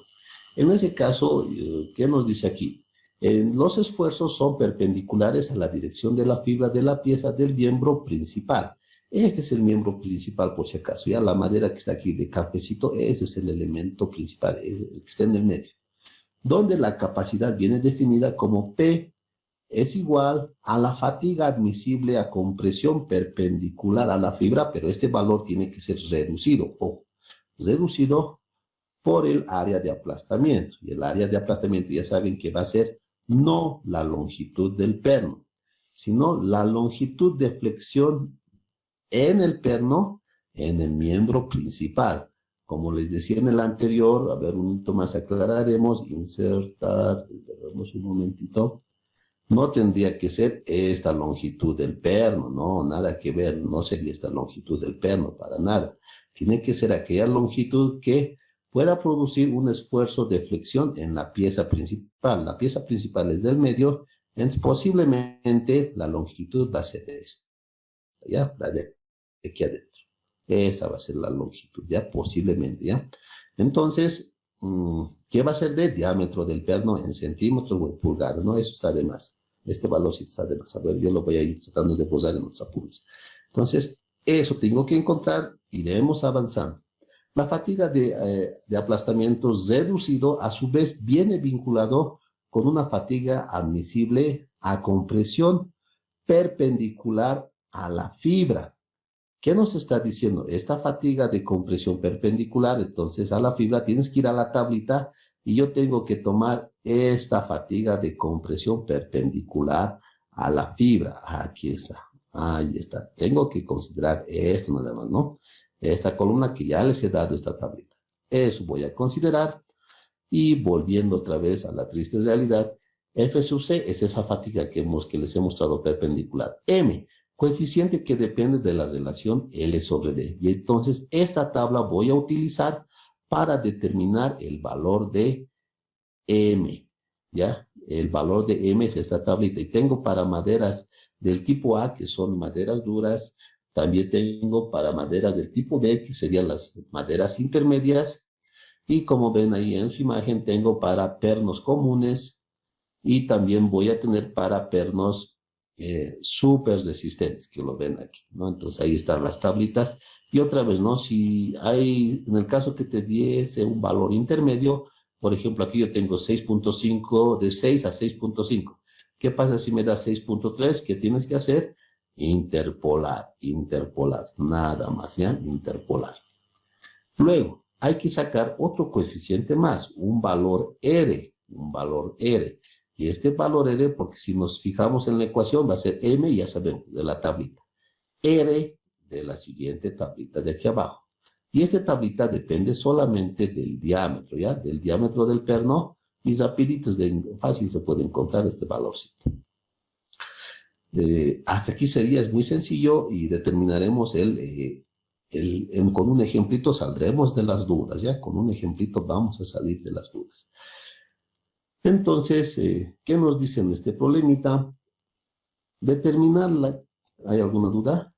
En ese caso, ¿qué nos dice aquí? Los esfuerzos son perpendiculares a la dirección de la fibra de la pieza del miembro principal. Este es el miembro principal, por si acaso. Ya la madera que está aquí de cafecito, ese es el elemento principal, es el que está en el medio. Donde la capacidad viene definida como P es igual a la fatiga admisible a compresión perpendicular a la fibra, pero este valor tiene que ser reducido, o reducido por el área de aplastamiento. Y el área de aplastamiento ya saben que va a ser no la longitud del perno, sino la longitud de flexión en el perno, en el miembro principal. Como les decía en el anterior, a ver, un momento más aclararemos, insertar, un momentito. No tendría que ser esta longitud del perno, no, nada que ver, no sería esta longitud del perno, para nada. Tiene que ser aquella longitud que pueda producir un esfuerzo de flexión en la pieza principal. La pieza principal es del medio, entonces posiblemente la longitud va a ser esta, ¿ya? La de aquí adentro. Esa va a ser la longitud, ¿ya? Posiblemente, ¿ya? Entonces, ¿qué va a ser del diámetro del perno en centímetros o en pulgadas? No, eso está de más. Este valor sí está de más. A ver, yo lo voy a ir tratando de posar en los apuntes. Entonces, eso tengo que encontrar, iremos avanzando. La fatiga de aplastamiento reducido, a su vez, viene vinculado con una fatiga admisible a compresión perpendicular a la fibra. ¿Qué nos está diciendo? Esta fatiga de compresión perpendicular, entonces a la fibra tienes que ir a la tablita y yo tengo que tomar esta fatiga de compresión perpendicular a la fibra. Aquí está, ahí está. Tengo que considerar esto nada más, ¿no? Esta columna que ya les he dado esta tablita. Eso voy a considerar y volviendo otra vez a la triste realidad, F sub C es esa fatiga que les he mostrado perpendicular. M, coeficiente que depende de la relación L sobre D. Y entonces esta tabla voy a utilizar para determinar el valor de M, ¿ya? El valor de M es esta tablita. Y tengo para maderas del tipo A, que son maderas duras. También tengo para maderas del tipo B, que serían las maderas intermedias. Y como ven ahí en su imagen, tengo para pernos comunes. Y también voy a tener para pernos súper resistentes, que lo ven aquí, ¿no? Entonces ahí están las tablitas. Y otra vez, ¿no? Si hay, en el caso que te diese un valor intermedio, por ejemplo, aquí yo tengo 6.5, de 6 a 6.5. ¿Qué pasa si me da 6.3? ¿Qué tienes que hacer? Interpolar, nada más, ¿ya? Interpolar. Luego, hay que sacar otro coeficiente más, un valor R. Y este valor R, porque si nos fijamos en la ecuación, va a ser M, ya sabemos, de la tablita. R de la siguiente tablita de aquí abajo. Y esta tablita depende solamente del diámetro, ¿ya? Del diámetro del perno. Y rapidito, fácil se puede encontrar este valorcito. Hasta aquí es muy sencillo y determinaremos con un ejemplito saldremos de las dudas, ¿ya? Con un ejemplito vamos a salir de las dudas. Entonces, ¿qué nos dicen este problemita? Determinar ¿hay alguna duda?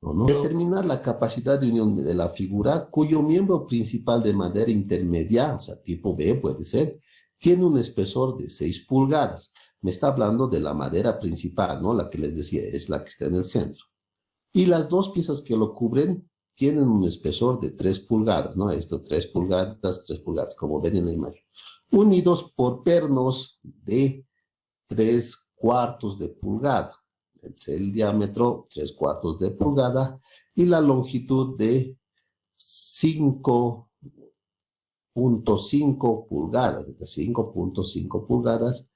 ¿No? Determinar la capacidad de unión de la figura cuyo miembro principal de madera intermedia, o sea, tipo B puede ser, tiene un espesor de 6 pulgadas. Me está hablando de la madera principal, ¿no? La que les decía, es la que está en el centro. Y las dos piezas que lo cubren tienen un espesor de 3 pulgadas, ¿no? Esto, 3 pulgadas, como ven en la imagen. Unidos por pernos de 3/4 de pulgada. Es el diámetro 3/4 de pulgada y la longitud de 5.5 pulgadas, 5.5 pulgadas,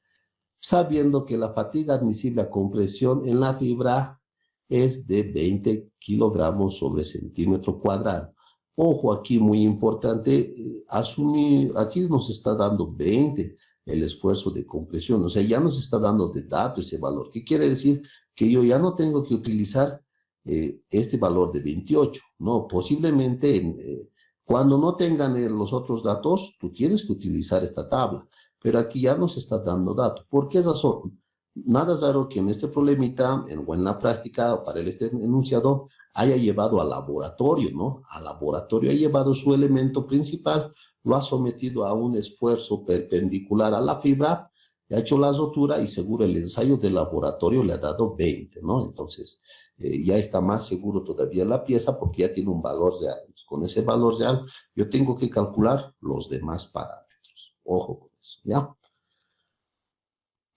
sabiendo que la fatiga admisible a compresión en la fibra es de 20 kilogramos sobre centímetro cuadrado. Ojo aquí, muy importante, asumir, aquí nos está dando 20, el esfuerzo de compresión. O sea, ya nos está dando de dato ese valor. ¿Qué quiere decir? Que yo ya no tengo que utilizar este valor de 28, ¿no? Posiblemente cuando no tengan los otros datos, tú tienes que utilizar esta tabla, pero aquí ya nos está dando datos. ¿Por qué razón? Nada es raro que en este problemita, o en la práctica, o para este enunciado, haya llevado al laboratorio, ¿no? Al laboratorio ha llevado su elemento principal, lo ha sometido a un esfuerzo perpendicular a la fibra, ha hecho la rotura y seguro el ensayo del laboratorio le ha dado 20, ¿no? Entonces, ya está más seguro todavía la pieza porque ya tiene un valor real. Entonces, con ese valor real, yo tengo que calcular los demás parámetros. Ojo con eso, ¿ya?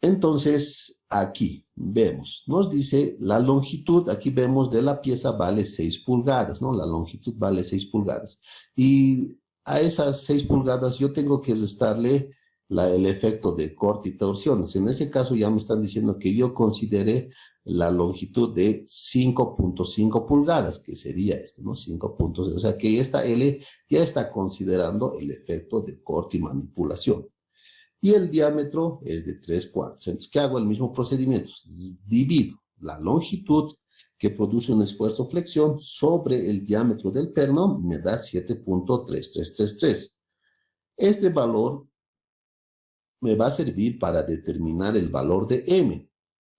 Entonces, aquí vemos, nos dice la longitud, aquí vemos de la pieza vale 6 pulgadas, ¿no? La longitud vale 6 pulgadas. Y a esas 6 pulgadas yo tengo que restarle el efecto de corte y torsiones. En ese caso ya me están diciendo que yo considere la longitud de 5.5 pulgadas, que sería este, ¿no? 5 puntos, o sea que esta L ya está considerando el efecto de corte y manipulación. Y el diámetro es de 3/4. Entonces, ¿qué hago? El mismo procedimiento. Divido la longitud que produce un esfuerzo flexión sobre el diámetro del perno, me da 7.3333. Este valor me va a servir para determinar el valor de M.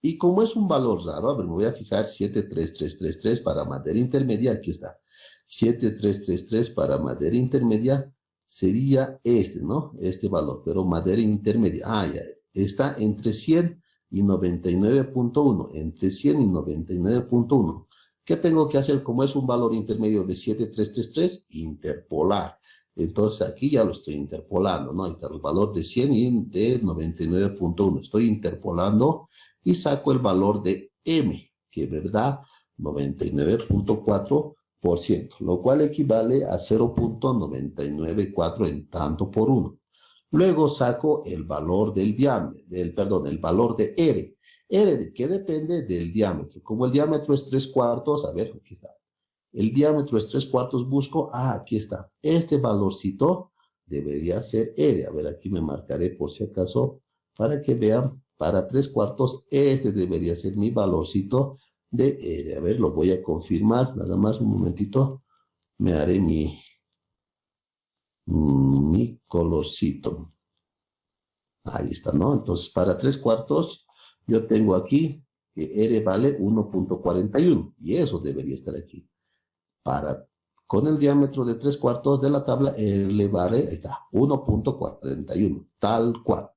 Y como es un valor raro, a ver, me voy a fijar 73333 para madera intermedia, aquí está. 73333 para madera intermedia sería este, ¿no? Este valor, pero madera intermedia, ya, está entre 100 y 99.1, entre 100 y 99.1. ¿Qué tengo que hacer? Como es un valor intermedio de 73333, interpolar. Entonces aquí ya lo estoy interpolando, ¿no? Ahí está el valor de 100 y de 99.1. Estoy interpolando y saco el valor de M, que verdad 99.4%, lo cual equivale a 0.994 en tanto por 1. Luego saco el valor del diámetro, el valor de R. R que depende del diámetro. Como el diámetro es 3/4, a ver, aquí está. El diámetro es 3/4, busco, aquí está. Este valorcito debería ser R. A ver, aquí me marcaré por si acaso, para que vean, para 3/4, este debería ser mi valorcito de R. A ver, lo voy a confirmar, nada más un momentito. Me haré mi colorcito. Ahí está, ¿no? Entonces, para 3/4, yo tengo aquí que R vale 1.41 y eso debería estar aquí. Con el diámetro de 3/4 de la tabla, R vale, ahí está, 1.41, tal cual.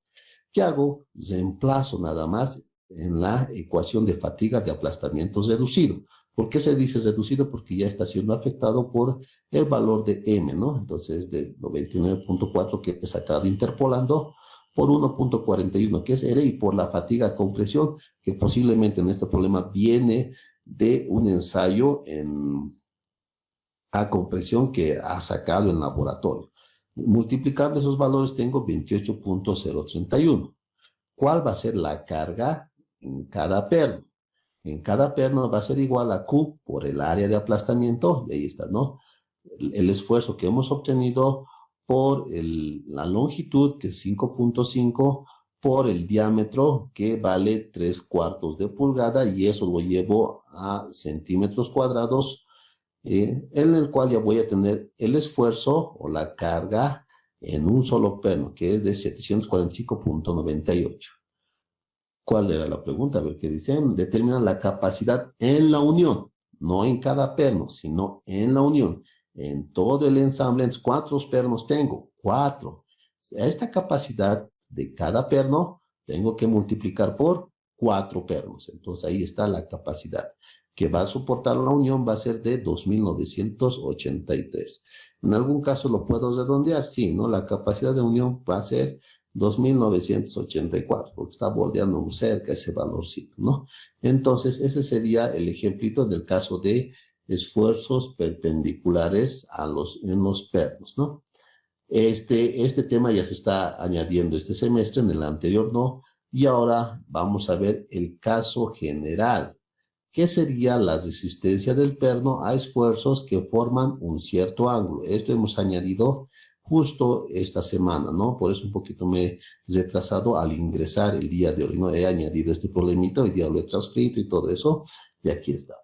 ¿Qué hago? Reemplazo nada más en la ecuación de fatiga de aplastamiento reducido. ¿Por qué se dice reducido? Porque ya está siendo afectado por el valor de M, ¿no? Entonces, del 99.4 que he sacado interpolando por 1.41, que es R, y por la fatiga compresión, que posiblemente en este problema viene de un ensayo a compresión que ha sacado en laboratorio. Multiplicando esos valores tengo 28.031. ¿Cuál va a ser la carga en cada perno? En cada perno va a ser igual a Q por el área de aplastamiento, y ahí está, ¿no? El esfuerzo que hemos obtenido por la longitud, que es 5.5, por el diámetro, que vale 3/4 de pulgada, y eso lo llevo a centímetros cuadrados, en el cual ya voy a tener el esfuerzo o la carga en un solo perno, que es de 745.98. ¿Cuál era la pregunta? A ver qué dicen. Determina la capacidad en la unión, no en cada perno, sino en la unión. En todo el ensamble, ¿cuántos pernos tengo? 4. Esta capacidad de cada perno tengo que multiplicar por 4 pernos. Entonces ahí está la capacidad que va a soportar la unión, va a ser de 2.983. En algún caso lo puedo redondear, sí, ¿no? La capacidad de unión va a ser 2.984, porque está bordeando muy cerca ese valorcito, ¿no? Entonces, ese sería el ejemplito del caso de esfuerzos perpendiculares en los pernos, ¿no? Este tema ya se está añadiendo este semestre, en el anterior no, y ahora vamos a ver el caso general. ¿Qué sería la resistencia del perno a esfuerzos que forman un cierto ángulo? Esto hemos añadido justo esta semana, ¿no? Por eso un poquito me he retrasado al ingresar el día de hoy, ¿no? He añadido este problemita, hoy día lo he transcrito y todo eso, y aquí está.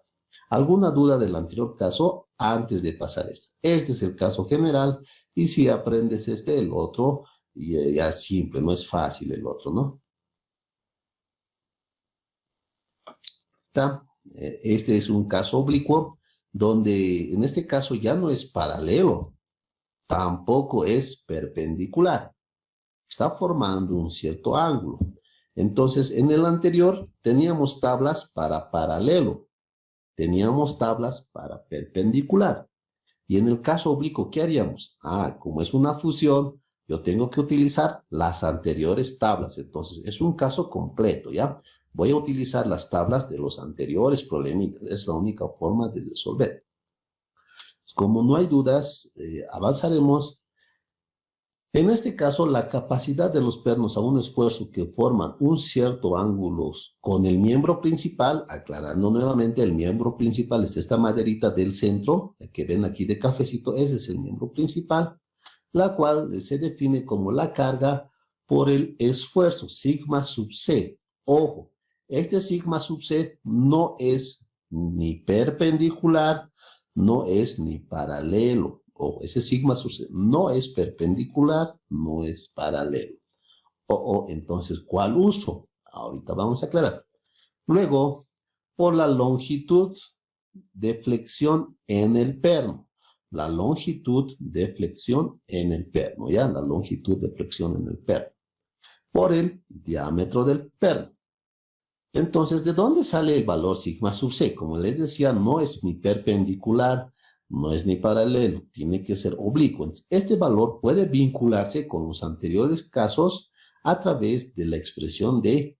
¿Alguna duda del anterior caso antes de pasar esto? Este es el caso general, y si aprendes este, el otro, ya es simple, no es fácil el otro, ¿no? Este es un caso oblicuo, donde en este caso ya no es paralelo, tampoco es perpendicular. Está formando un cierto ángulo. Entonces, en el anterior teníamos tablas para paralelo, teníamos tablas para perpendicular. Y en el caso oblicuo, ¿qué haríamos? Como es una fusión, yo tengo que utilizar las anteriores tablas. Entonces, es un caso completo, ¿ya? Voy a utilizar las tablas de los anteriores problemitas. Es la única forma de resolver. Como no hay dudas, avanzaremos. En este caso, la capacidad de los pernos a un esfuerzo que forman un cierto ángulo con el miembro principal, aclarando nuevamente, el miembro principal es esta maderita del centro, que ven aquí de cafecito, ese es el miembro principal, la cual se define como la carga por el esfuerzo, sigma sub c. Ojo, este sigma sub c no es ni perpendicular, no es ni paralelo. O ese sigma sub c no es perpendicular, no es paralelo. Entonces, ¿cuál uso? Ahorita vamos a aclarar. Luego, por la longitud de flexión en el perno. La longitud de flexión en el perno, ¿ya? La longitud de flexión en el perno. Por el diámetro del perno. Entonces, ¿de dónde sale el valor sigma sub c? Como les decía, no es ni perpendicular, no es ni paralelo, tiene que ser oblicuo. Este valor puede vincularse con los anteriores casos a través de la expresión de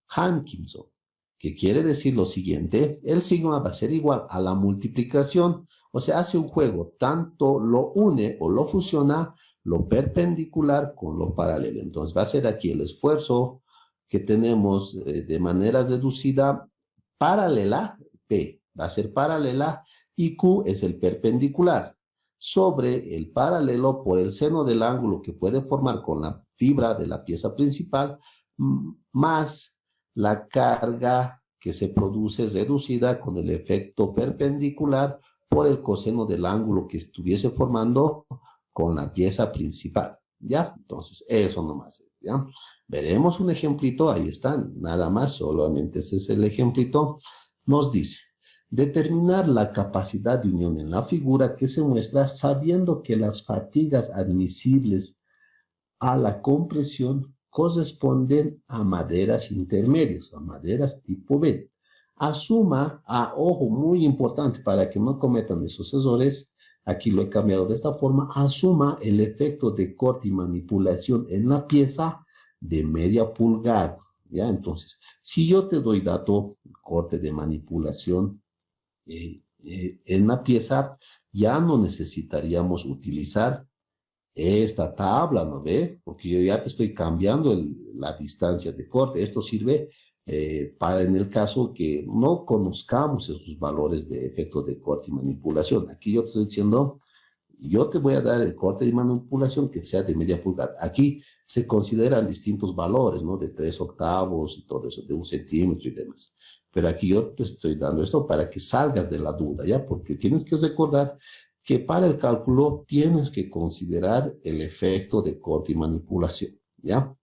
Hankinson, que quiere decir lo siguiente: el sigma va a ser igual a la multiplicación, o sea, hace un juego, tanto lo une o lo fusiona lo perpendicular con lo paralelo. Entonces va a ser aquí el esfuerzo que tenemos de manera reducida paralela, P va a ser paralela, y Q es el perpendicular, sobre el paralelo por el seno del ángulo que puede formar con la fibra de la pieza principal, más la carga que se produce reducida con el efecto perpendicular por el coseno del ángulo que estuviese formando con la pieza principal, ¿ya? Entonces, eso nomás, ¿ya? Veremos un ejemplito, ahí está, nada más, solamente este es el ejemplito. Nos dice: determinar la capacidad de unión en la figura que se muestra sabiendo que las fatigas admisibles a la compresión corresponden a maderas intermedias, a maderas tipo B. Asuma, ojo, muy importante para que no cometan esos errores, aquí lo he cambiado de esta forma: asuma el efecto de corte y manipulación en la pieza de media pulgada, ¿ya? Entonces, si yo te doy dato corte de manipulación en la pieza, ya no necesitaríamos utilizar esta tabla, ¿no ve? Porque yo ya te estoy cambiando la distancia de corte. Esto sirve para en el caso que no conozcamos esos valores de efecto de corte y manipulación. Aquí yo te estoy diciendo, yo te voy a dar el corte de manipulación que sea de media pulgada. Aquí se consideran distintos valores, ¿no? De 3/8 y todo eso, de 1 centímetro y demás. Pero aquí yo te estoy dando esto para que salgas de la duda, ¿ya? Porque tienes que recordar que para el cálculo tienes que considerar el efecto de corte y manipulación, ¿ya?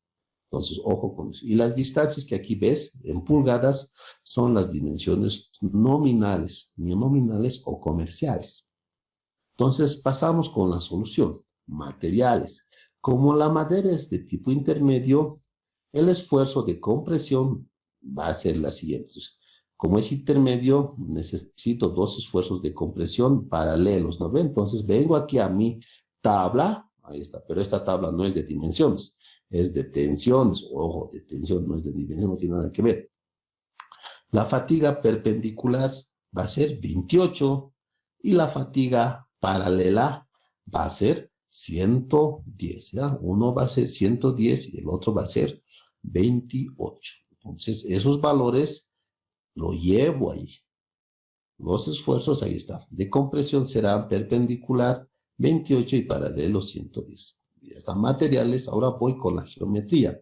Entonces, ojo con eso. Y las distancias que aquí ves en pulgadas son las dimensiones nominales, nominales o comerciales. Entonces, pasamos con la solución. Materiales. Como la madera es de tipo intermedio, el esfuerzo de compresión va a ser la siguiente. Como es intermedio, necesito dos esfuerzos de compresión paralelos, ¿no ve? Entonces vengo aquí a mi tabla, ahí está, pero esta tabla no es de dimensiones, es de tensiones. Ojo, de tensión, no es de dimensión, no tiene nada que ver. La fatiga perpendicular va a ser 28 y la fatiga paralela va a ser 110, ¿ya? Uno va a ser 110 y el otro va a ser 28. Entonces, esos valores lo llevo ahí. Los esfuerzos, ahí está, de compresión serán perpendicular 28 y paralelo 110. Ya están materiales, ahora voy con la geometría.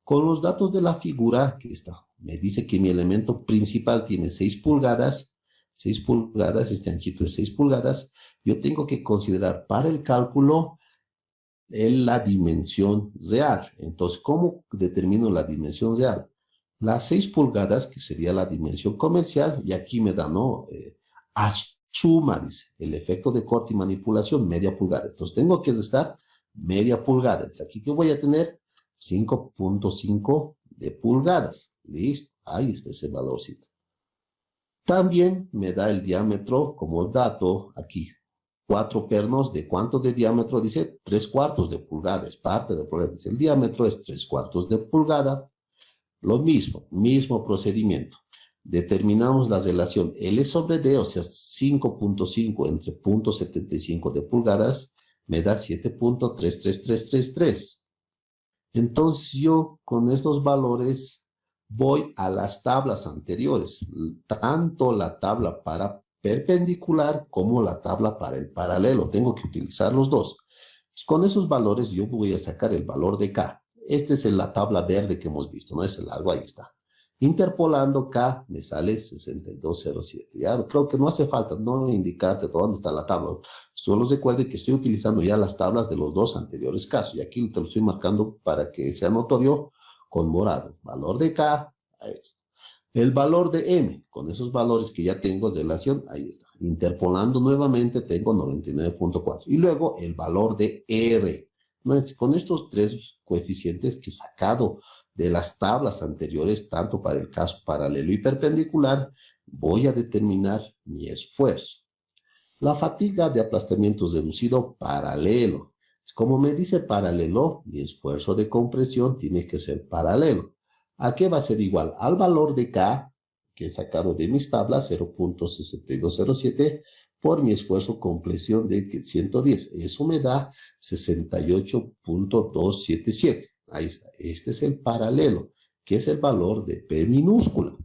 Con los datos de la figura, que está, me dice que mi elemento principal tiene 6 pulgadas, 6 pulgadas, este anchito es 6 pulgadas, yo tengo que considerar para el cálculo la dimensión real. Entonces, ¿cómo determino la dimensión real? Las 6 pulgadas, que sería la dimensión comercial, y aquí me da, ¿no? Asuma, dice, el efecto de corte y manipulación, media pulgada. Entonces, tengo que restar media pulgada. Entonces, aquí que voy a tener 5.5 de pulgadas. Listo, ahí está ese valorcito. También me da el diámetro como dato aquí. 4 pernos de cuánto de diámetro, dice 3/4 de pulgada, es parte del problema. El diámetro es 3/4 de pulgada. Lo mismo procedimiento. Determinamos la relación L sobre D, o sea, 5.5 entre 0.75 de pulgadas, me da 7.33333. Entonces yo con estos valores voy a las tablas anteriores, tanto la tabla para perpendicular como la tabla para el paralelo. Tengo que utilizar los dos. Con esos valores yo voy a sacar el valor de K. Esta es la tabla verde que hemos visto, ¿no? Es el largo, ahí está. Interpolando K me sale 6207. Ya creo que no hace falta no indicarte dónde está la tabla. Solo recuerde que estoy utilizando ya las tablas de los dos anteriores casos. Y aquí te lo estoy marcando para que sea notorio con morado. Valor de K, ahí está. El valor de M, con esos valores que ya tengo de relación, ahí está. Interpolando nuevamente tengo 99.4. Y luego el valor de R. Con estos tres coeficientes que he sacado de las tablas anteriores, tanto para el caso paralelo y perpendicular, voy a determinar mi esfuerzo. La fatiga de aplastamiento reducido paralelo. Como me dice paralelo, mi esfuerzo de compresión tiene que ser paralelo. ¿A qué va a ser igual? Al valor de K, que he sacado de mis tablas, 0.6207, por mi esfuerzo compresión de 110. Eso me da 68.277. Ahí está. Este es el paralelo, que es el valor de P minúscula.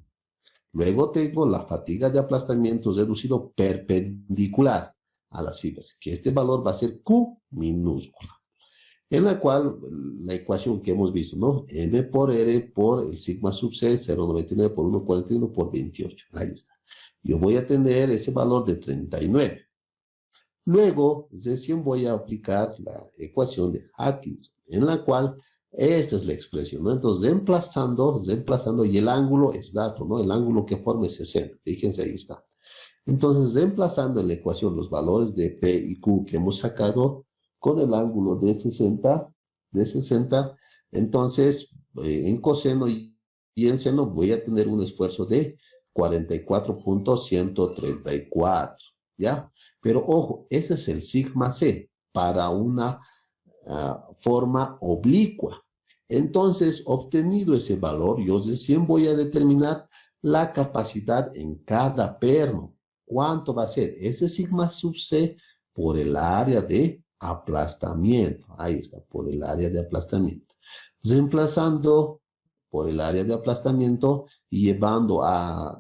Luego tengo la fatiga de aplastamiento reducido perpendicular a las fibras, que este valor va a ser Q minúscula. En la cual, la ecuación que hemos visto, ¿no? M por R por el sigma sub C, 0.99 por 1.41 por 28. Ahí está. Yo voy a tener ese valor de 39. Luego, recién voy a aplicar la ecuación de Atkinson, en la cual esta es la expresión, ¿no? Entonces, reemplazando, y el ángulo es dato, ¿no? El ángulo que forma es 60. Fíjense, ahí está. Entonces, reemplazando en la ecuación los valores de P y Q que hemos sacado con el ángulo de 60, entonces, en coseno y en seno voy a tener un esfuerzo de 44.134, ¿ya? Pero ojo, ese es el sigma C para una forma oblicua. Entonces, obtenido ese valor, yo recién voy a determinar la capacidad en cada perno. ¿Cuánto va a ser? Ese sigma sub C por el área de aplastamiento. Ahí está, por el área de aplastamiento. Reemplazando por el área de aplastamiento y llevando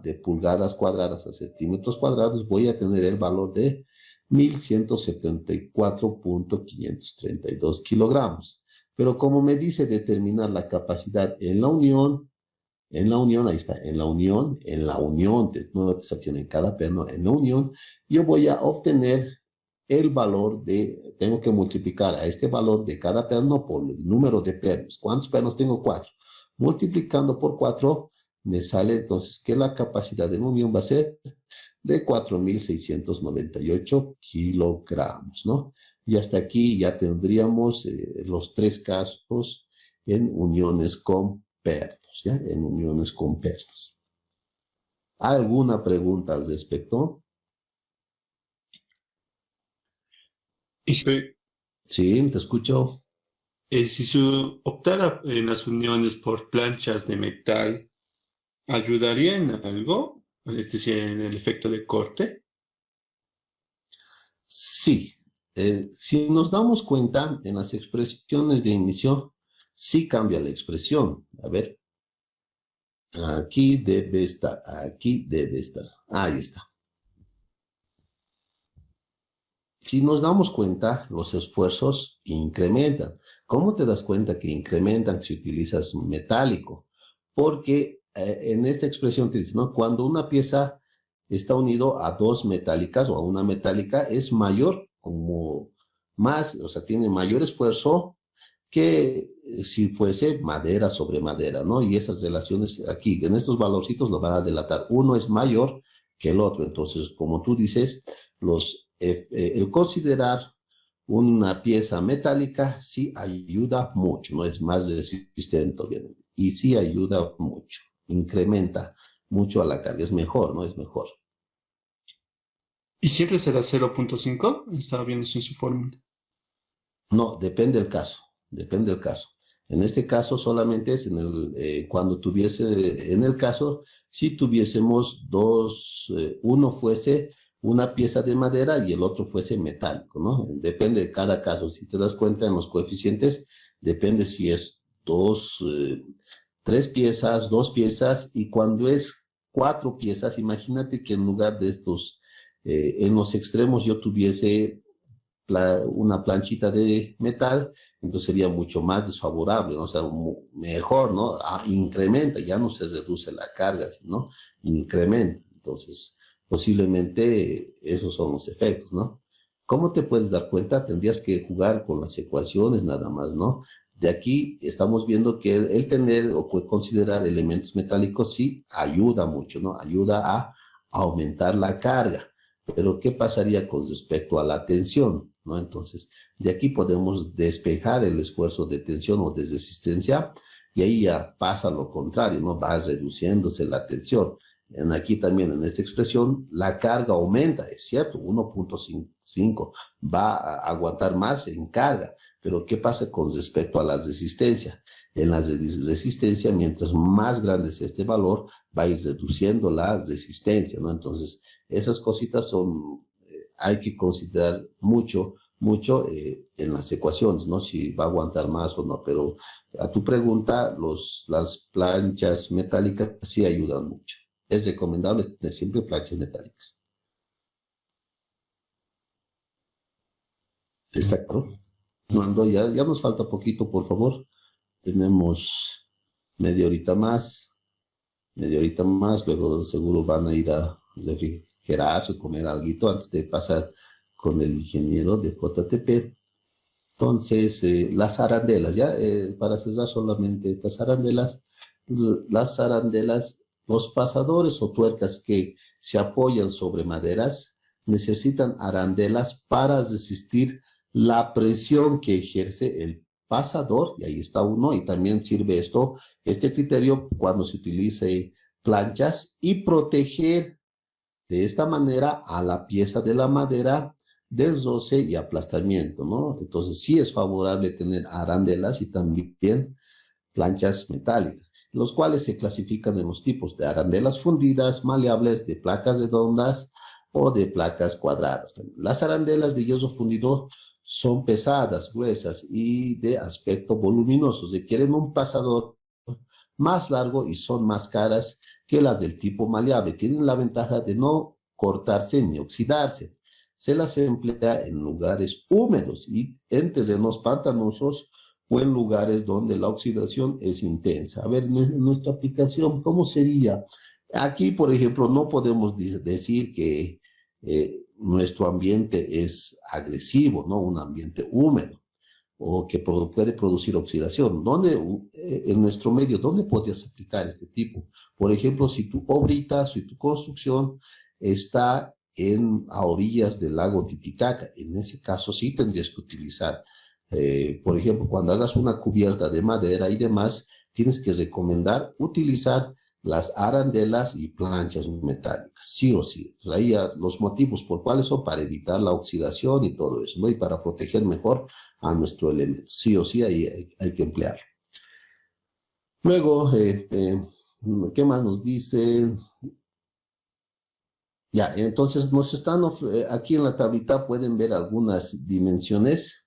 de pulgadas cuadradas a centímetros cuadrados, voy a tener el valor de 1174.532 kilogramos. Pero como me dice determinar la capacidad en la unión, ahí está, en la unión, no estación en cada perno, en la unión, yo voy a obtener el valor tengo que multiplicar a este valor de cada perno por el número de pernos. ¿Cuántos pernos tengo? 4. Multiplicando por 4, me sale entonces que la capacidad de la unión va a ser de 4.698 kilogramos, ¿no? Y hasta aquí ya tendríamos los 3 casos en uniones con pernos, ¿ya? En uniones con pernos. ¿Alguna pregunta al respecto? Sí, te escucho. Si se optara en las uniones por planchas de metal, ¿ayudaría en algo? Es decir, en el efecto de corte. Sí. Si nos damos cuenta, en las expresiones de inicio, sí cambia la expresión. A ver. Aquí debe estar, aquí debe estar. Ahí está. Si nos damos cuenta, los esfuerzos incrementan. ¿Cómo te das cuenta que incrementan si utilizas metálico? Porque en esta expresión te dice, ¿no? Cuando una pieza está unido a dos metálicas o a una metálica, es mayor, como más, o sea, tiene mayor esfuerzo que si fuese madera sobre madera, ¿no? Y esas relaciones aquí, en estos valorcitos lo van a delatar. Uno es mayor que el otro. Entonces, como tú dices, el considerar una pieza metálica sí ayuda mucho, no es más resistente, obviamente, y sí ayuda mucho, incrementa mucho a la carga, es mejor, ¿no? Es mejor. ¿Y siempre será 0.5? Estaba viendo eso en su fórmula. No, depende del caso, depende del caso. En este caso solamente es cuando tuviese, en el caso, si tuviésemos dos, uno fuese una pieza de madera y el otro fuese metálico, ¿no? Depende de cada caso. Si te das cuenta en los coeficientes, depende si es tres piezas, dos piezas, y cuando es cuatro piezas, imagínate que en lugar de estos, en los extremos yo tuviese una planchita de metal, entonces sería mucho más desfavorable, ¿no? O sea, mejor, ¿no? Incrementa, ya no se reduce la carga, sino incrementa. Entonces, posiblemente esos son los efectos, ¿no? ¿Cómo te puedes dar cuenta? Tendrías que jugar con las ecuaciones nada más, ¿no? De aquí estamos viendo que el tener o considerar elementos metálicos sí ayuda mucho, ¿no? Ayuda a aumentar la carga. Pero ¿qué pasaría con respecto a la tensión? ¿No? Entonces, de aquí podemos despejar el esfuerzo de tensión o de resistencia y ahí ya pasa lo contrario, ¿no? Va reduciéndose la tensión. Aquí también, en esta expresión, la carga aumenta, es cierto, 1.5 va a aguantar más en carga, pero ¿qué pasa con respecto a la resistencia? En la resistencia, mientras más grande es este valor, va a ir reduciendo la resistencia, ¿no? Entonces, esas cositas son, hay que considerar mucho en las ecuaciones, ¿no? Si va a aguantar más o no, pero a tu pregunta, las planchas metálicas sí ayudan mucho. Es recomendable tener siempre planchas metálicas. ¿Está claro? No, ya nos falta poquito, por favor. Tenemos media horita más, luego seguro van a ir a refrigerarse o comer algo antes de pasar con el ingeniero de JTP. Entonces, las arandelas, ya, para cerrar solamente estas arandelas, las arandelas, los pasadores o tuercas que se apoyan sobre maderas necesitan arandelas para resistir la presión que ejerce el pasador, y ahí está uno, y también sirve este criterio cuando se utilice planchas, y proteger de esta manera a la pieza de la madera del roce y aplastamiento, ¿no? Entonces sí es favorable tener arandelas y también planchas metálicas, los cuales se clasifican en los tipos de arandelas fundidas, maleables, de placas redondas o de placas cuadradas. Las arandelas de yeso fundido son pesadas, gruesas y de aspecto voluminoso, requieren un pasador más largo y son más caras que las del tipo maleable. Tienen la ventaja de no cortarse ni oxidarse. Se las emplea en lugares húmedos y en terrenos pantanosos o en lugares donde la oxidación es intensa. A ver, nuestra aplicación, ¿cómo sería? Aquí, por ejemplo, no podemos decir que nuestro ambiente es agresivo, ¿no? Un ambiente húmedo o que puede producir oxidación. ¿Dónde, en nuestro medio, dónde podrías aplicar este tipo? Por ejemplo, si tu obrita, si tu construcción está a orillas del lago Titicaca, en ese caso sí tendrías que utilizar, por ejemplo, cuando hagas una cubierta de madera y demás, tienes que recomendar utilizar las arandelas y planchas metálicas, sí o sí. Entonces, ahí ya los motivos por cuáles son para evitar la oxidación y todo eso, ¿no? Y para proteger mejor a nuestro elemento. Sí o sí, ahí hay que emplearlo. Luego, ¿qué más nos dice? Ya, entonces nos están, aquí en la tablita pueden ver algunas dimensiones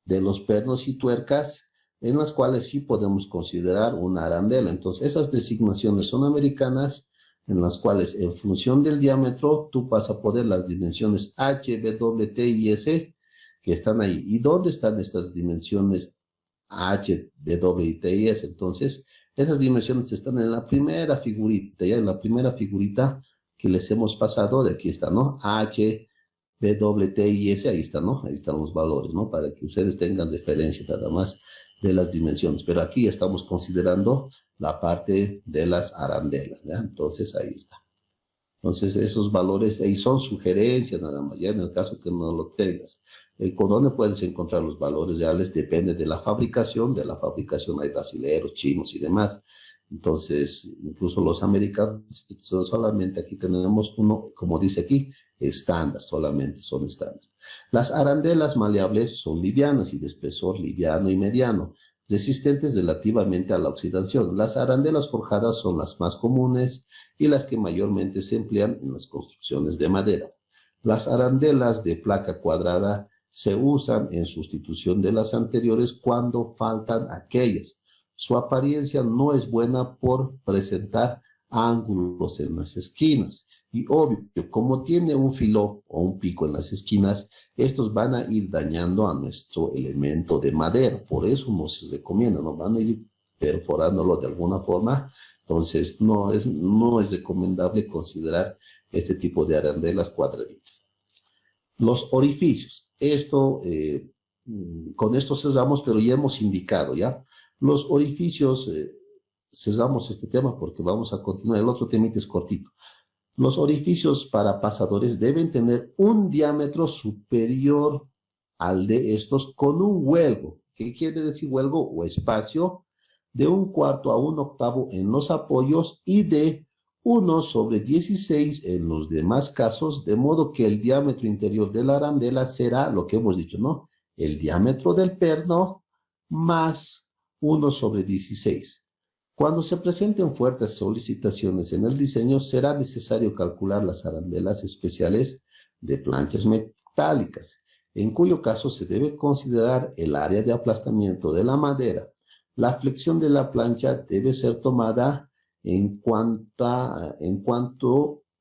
de los pernos y tuercas en las cuales sí podemos considerar una arandela. Entonces, esas designaciones son americanas, en las cuales en función del diámetro tú vas a poner las dimensiones H, W, T y S que están ahí. ¿Y dónde están estas dimensiones H, W y T y S? Entonces, esas dimensiones están en la primera figurita, ya en la primera figurita que les hemos pasado, de aquí está, ¿no? H, W, T y S, ahí está, ¿no? Ahí están los valores, ¿no? Para que ustedes tengan referencia nada más de las dimensiones. Pero aquí estamos considerando la parte de las arandelas, ¿ya? Entonces, ahí está. Entonces, esos valores ahí son sugerencias nada más, ya en el caso que no lo tengas. ¿Con dónde puedes encontrar los valores reales? Depende de la fabricación. De la fabricación hay brasileños, chinos y demás. Entonces, incluso los americanos, solamente aquí tenemos uno, como dice aquí, estándar, solamente son estándar. Las arandelas maleables son livianas y de espesor liviano y mediano, resistentes relativamente a la oxidación. Las arandelas forjadas son las más comunes y las que mayormente se emplean en las construcciones de madera. Las arandelas de placa cuadrada se usan en sustitución de las anteriores cuando faltan aquellas. Su apariencia no es buena por presentar ángulos en las esquinas. Y obvio, como tiene un filo o un pico en las esquinas, estos van a ir dañando a nuestro elemento de madera. Por eso no se recomienda, no van a ir perforándolo de alguna forma. Entonces no es recomendable considerar este tipo de arandelas cuadraditas. Los orificios. Con esto cerramos, pero ya hemos indicado, ¿ya? Los orificios, cerramos este tema porque vamos a continuar. El otro temita es cortito. Los orificios para pasadores deben tener un diámetro superior al de estos con un huelgo. ¿Qué quiere decir huelgo? O espacio de 1/4 a 1/8 en los apoyos y de 1/16 en los demás casos, de modo que el diámetro interior de la arandela será lo que hemos dicho, ¿no? El diámetro del perno más 1/16. Cuando se presenten fuertes solicitaciones en el diseño, será necesario calcular las arandelas especiales de planchas metálicas, en cuyo caso se debe considerar el área de aplastamiento de la madera. La flexión de la plancha debe ser tomada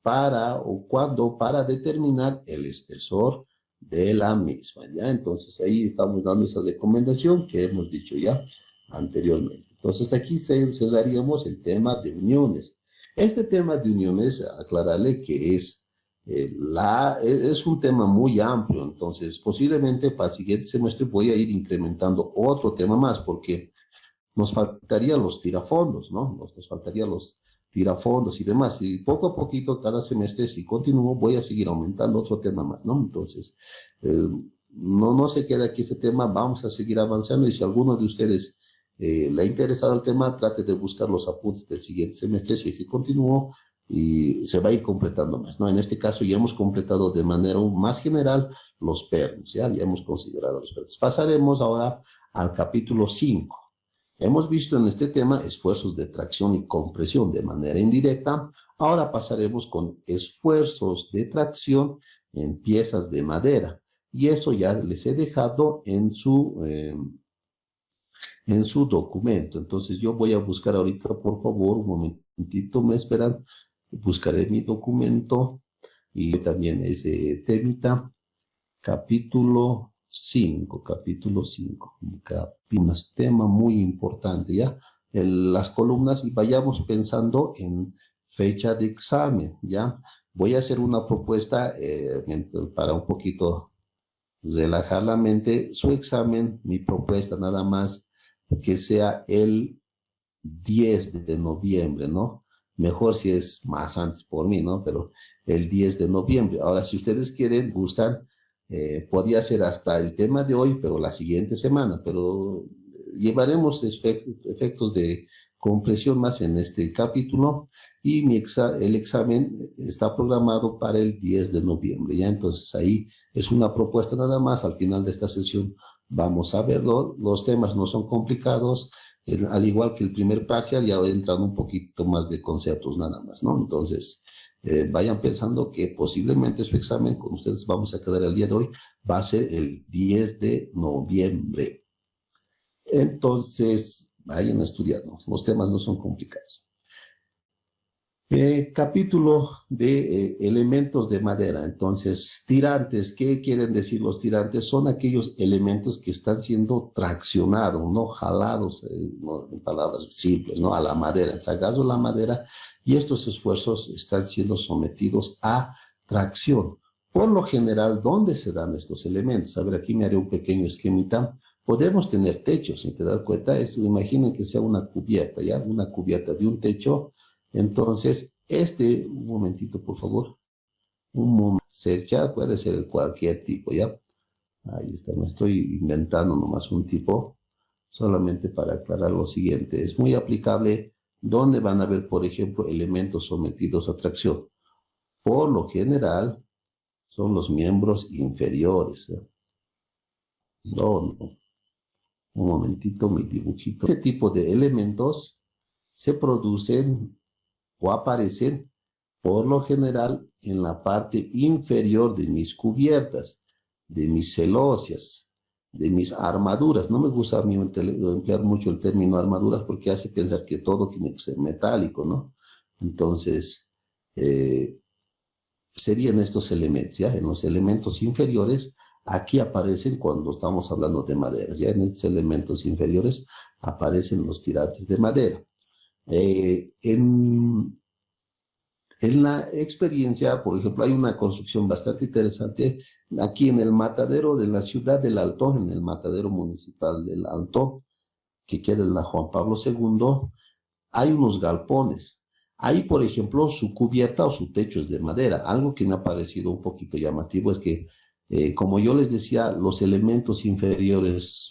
para determinar el espesor de la misma, ¿ya? Entonces ahí estamos dando esa recomendación que hemos dicho ya anteriormente. Entonces hasta aquí cerraríamos el tema de uniones. Este tema de uniones, aclararle que es un tema muy amplio, entonces posiblemente para el siguiente semestre voy a ir incrementando otro tema más, porque nos faltarían los tirafondos, ¿no? Nos faltarían los tirafondos y demás. Y poco a poquito, cada semestre, si continúo, voy a seguir aumentando otro tema más, ¿no? Entonces, no se queda aquí este tema, vamos a seguir avanzando. Y si alguno de ustedes le ha interesado el tema, trate de buscar los apuntes del siguiente semestre, si es que continúo, y se va a ir completando más, ¿no? En este caso ya hemos completado de manera más general los pernos, ya hemos considerado los pernos. Pasaremos ahora al capítulo 5. Hemos visto en este tema esfuerzos de tracción y compresión de manera indirecta. Ahora pasaremos con esfuerzos de tracción en piezas de madera. Y eso ya les he dejado en su documento. Entonces yo voy a buscar ahorita, por favor, un momentito, me esperan. Buscaré mi documento y también ese temita, capítulo 5, un tema muy importante, ¿ya? Las columnas, y vayamos pensando en fecha de examen, ¿ya? Voy a hacer una propuesta para un poquito relajar la mente. Su examen, mi propuesta nada más, que sea el 10 de noviembre, ¿no? Mejor si es más antes por mí, ¿no? Pero el 10 de noviembre. Ahora, si ustedes quieren, gustan, podría ser hasta el tema de hoy, pero la siguiente semana, pero llevaremos efectos de compresión más en este capítulo, y el examen está programado para el 10 de noviembre, ¿ya? Entonces ahí es una propuesta nada más. Al final de esta sesión vamos a verlo. Los temas no son complicados, al igual que el primer parcial, ya entran un poquito más de conceptos nada más, ¿no? Entonces, vayan pensando que posiblemente su examen, con ustedes vamos a quedar el día de hoy, va a ser el 10 de noviembre. Entonces, vayan estudiando, los temas no son complicados. Capítulo de elementos de madera. Entonces, tirantes, ¿qué quieren decir los tirantes? Son aquellos elementos que están siendo traccionados, no jalados, ¿no? En palabras simples, ¿no? A la madera. Se agarra la madera y estos esfuerzos están siendo sometidos a tracción. Por lo general, ¿dónde se dan estos elementos? A ver, aquí me haré un pequeño esquemita. Podemos tener techos, si te das cuenta, imaginen que sea una cubierta, ¿ya? Una cubierta de un techo. Entonces, un momentito, por favor, un momento, cercha puede ser de cualquier tipo, ¿ya? Ahí está, me estoy inventando nomás un tipo, solamente para aclarar lo siguiente. Es muy aplicable donde van a haber, por ejemplo, elementos sometidos a tracción. Por lo general, son los miembros inferiores, ¿ya? No, un momentito, mi dibujito. Este tipo de elementos se producen o aparecen por lo general en la parte inferior de mis cubiertas, de mis celosías, de mis armaduras. No me gusta a mí emplear mucho el término armaduras porque hace pensar que todo tiene que ser metálico, ¿no? Entonces, serían estos elementos, ¿ya? En los elementos inferiores, aquí aparecen cuando estamos hablando de maderas, ¿ya? En estos elementos inferiores aparecen los tirantes de madera. En la experiencia, por ejemplo, hay una construcción bastante interesante aquí en el matadero de la ciudad del Alto, en el matadero municipal del Alto, que queda en la Juan Pablo II, hay unos galpones. Ahí, por ejemplo, su cubierta o su techo es de madera. Algo que me ha parecido un poquito llamativo es que, como yo les decía, los elementos inferiores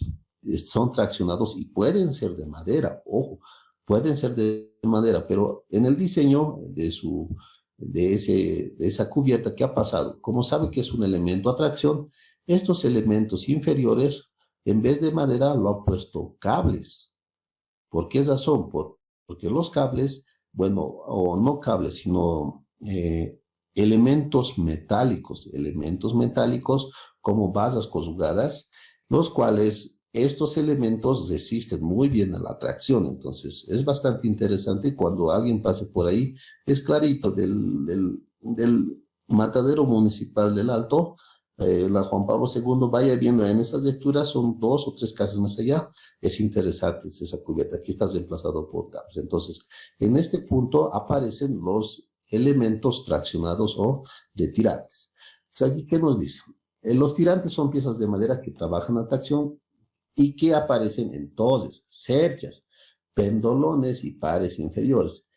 son traccionados y pueden ser de madera, ojo, pueden ser de madera, pero en el diseño de esa cubierta, ¿qué ha pasado? Como sabe que es un elemento a tracción, estos elementos inferiores, en vez de madera, lo ha puesto cables. ¿Por qué razón? Porque los cables, bueno, o no cables, sino elementos metálicos como basas conjugadas, los cuales estos elementos resisten muy bien a la tracción. Entonces, es bastante interesante cuando alguien pase por ahí, es clarito del matadero municipal del Alto, la Juan Pablo II, vaya viendo en esas lecturas, son 2 o 3 casas más allá, es interesante esa cubierta, aquí está reemplazado por cables. Entonces, en este punto aparecen los elementos traccionados o de tirantes. Entonces, aquí, ¿qué nos dice? Los tirantes son piezas de madera que trabajan a tracción y que aparecen entonces cerchas, pendolones y pares inferiores.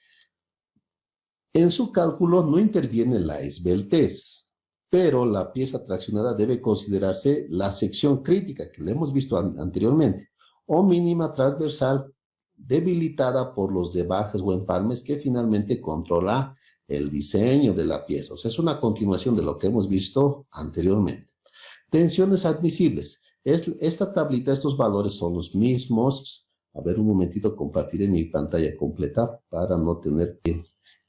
En su cálculo no interviene la esbeltez, pero la pieza traccionada debe considerarse la sección crítica que le hemos visto anteriormente, o mínima transversal debilitada por los debajes o empalmes que finalmente controla el diseño de la pieza. O sea, es una continuación de lo que hemos visto anteriormente. Tensiones admisibles. Esta tablita, estos valores son los mismos. A ver, un momentito, compartiré mi pantalla completa para no tener que...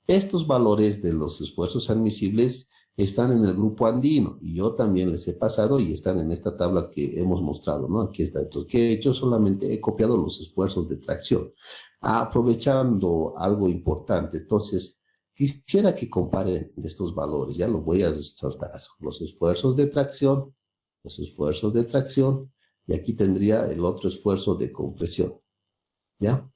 Estos valores de los esfuerzos admisibles están en el grupo andino y yo también les he pasado y están en esta tabla que hemos mostrado, ¿no? Aquí está. Entonces, ¿qué he hecho? Solamente he copiado los esfuerzos de tracción, aprovechando algo importante. Entonces, quisiera que comparen estos valores, ya lo voy a resaltar. Los esfuerzos de tracción, y aquí tendría el otro esfuerzo de compresión, ¿ya?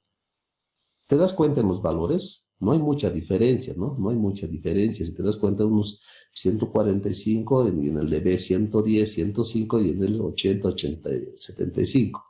¿Te das cuenta en los valores? No hay mucha diferencia, ¿no? No hay mucha diferencia. Si te das cuenta, unos 145, en el de B 110, 105 y en el 80, 75.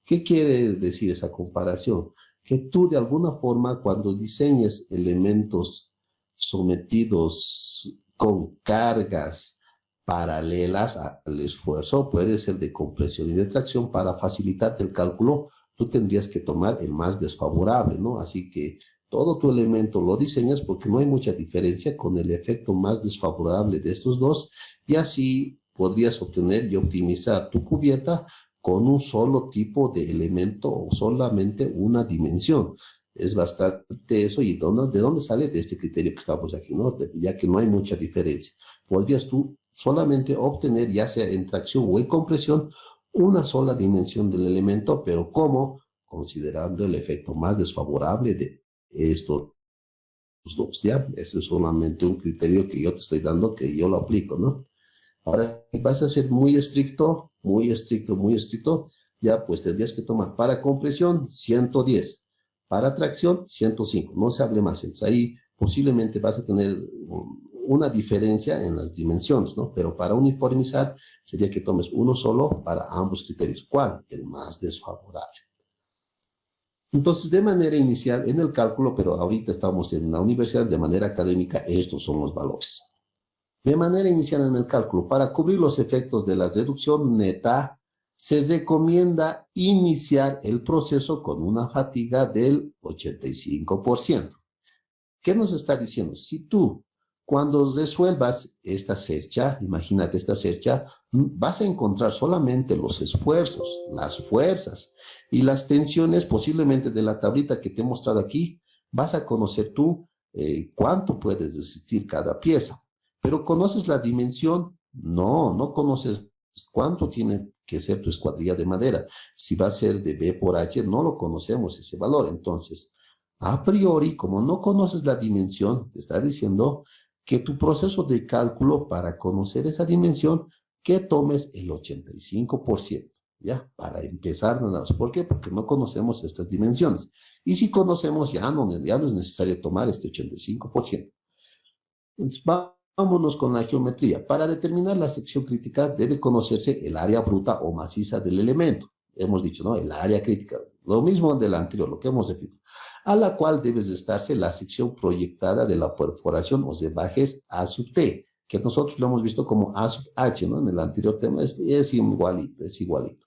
¿Qué quiere decir esa comparación? Que tú de alguna forma cuando diseñes elementos sometidos con cargas paralelas al esfuerzo, puede ser de compresión y de tracción, para facilitarte el cálculo, tú tendrías que tomar el más desfavorable, ¿no? Así que todo tu elemento lo diseñas porque no hay mucha diferencia con el efecto más desfavorable de estos dos y así podrías obtener y optimizar tu cubierta con un solo tipo de elemento o solamente una dimensión. Es bastante eso. ¿Y de dónde sale? De este criterio que estamos aquí, ¿no? Ya que no hay mucha diferencia. Podrías tú solamente obtener, ya sea en tracción o en compresión, una sola dimensión del elemento, pero ¿cómo? Considerando el efecto más desfavorable de estos dos, ¿ya? Eso es solamente un criterio que yo te estoy dando, que yo lo aplico, ¿no? Ahora, si vas a ser muy estricto, muy estricto, muy estricto, ya pues tendrías que tomar para compresión 110, para tracción 105, no se hable más. Entonces ahí posiblemente vas a tener una diferencia en las dimensiones, ¿no? Pero para uniformizar sería que tomes uno solo para ambos criterios. ¿Cuál? El más desfavorable. Entonces, de manera inicial en el cálculo, pero ahorita estamos en la universidad, de manera académica, estos son los valores. De manera inicial en el cálculo, para cubrir los efectos de la reducción neta, se recomienda iniciar el proceso con una fatiga del 85%. ¿Qué nos está diciendo? Si tú, cuando resuelvas esta cercha, imagínate esta cercha, vas a encontrar solamente los esfuerzos, las fuerzas y las tensiones posiblemente de la tablita que te he mostrado aquí, vas a conocer tú cuánto puedes resistir cada pieza. ¿Pero conoces la dimensión? No, no conoces cuánto tiene que ser tu escuadrilla de madera. Si va a ser de B por H, no lo conocemos ese valor. Entonces, a priori, como no conoces la dimensión, te está diciendo que tu proceso de cálculo para conocer esa dimensión, que tomes el 85%, ¿ya? Para empezar nada más. ¿Por qué? Porque no conocemos estas dimensiones. Y si conocemos, ya no es necesario tomar este 85%. Entonces, vámonos con la geometría. Para determinar la sección crítica debe conocerse el área bruta o maciza del elemento. Hemos dicho, ¿no? El área crítica. Lo mismo del anterior, lo que hemos repetido. A la cual debe estarse la sección proyectada de la perforación o cebajes A sub T, que nosotros lo hemos visto como A sub H, ¿no? En el anterior tema es igualito, es igualito.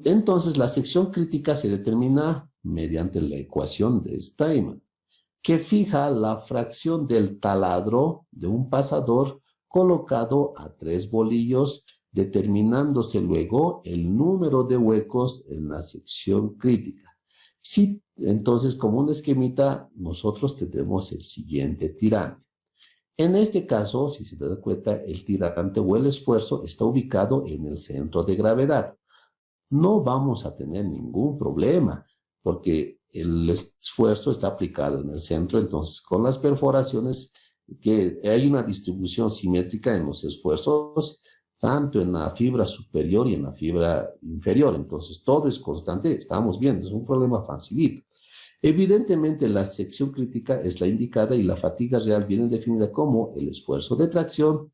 Entonces, la sección crítica se determina mediante la ecuación de Steinman, que fija la fracción del taladro de un pasador colocado a 3 bolillos, determinándose luego el número de huecos en la sección crítica. Sí, entonces, como un esquemita, nosotros tenemos el siguiente tirante. En este caso, si se da cuenta, el tirante o el esfuerzo está ubicado en el centro de gravedad. No vamos a tener ningún problema, porque el esfuerzo está aplicado en el centro, entonces con las perforaciones, que hay una distribución simétrica en los esfuerzos, tanto en la fibra superior y en la fibra inferior, entonces todo es constante, estamos bien, es un problema facilito. Evidentemente la sección crítica es la indicada y la fatiga real viene definida como el esfuerzo de tracción,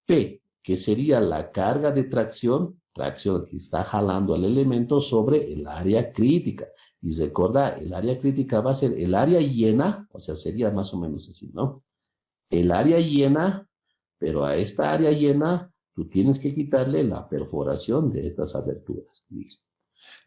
P, que sería la carga de tracción que está jalando al elemento sobre el área crítica. Y recordar, el área crítica va a ser el área llena, o sea, sería más o menos así, ¿no? El área llena, pero a esta área llena tú tienes que quitarle la perforación de estas aberturas. Listo.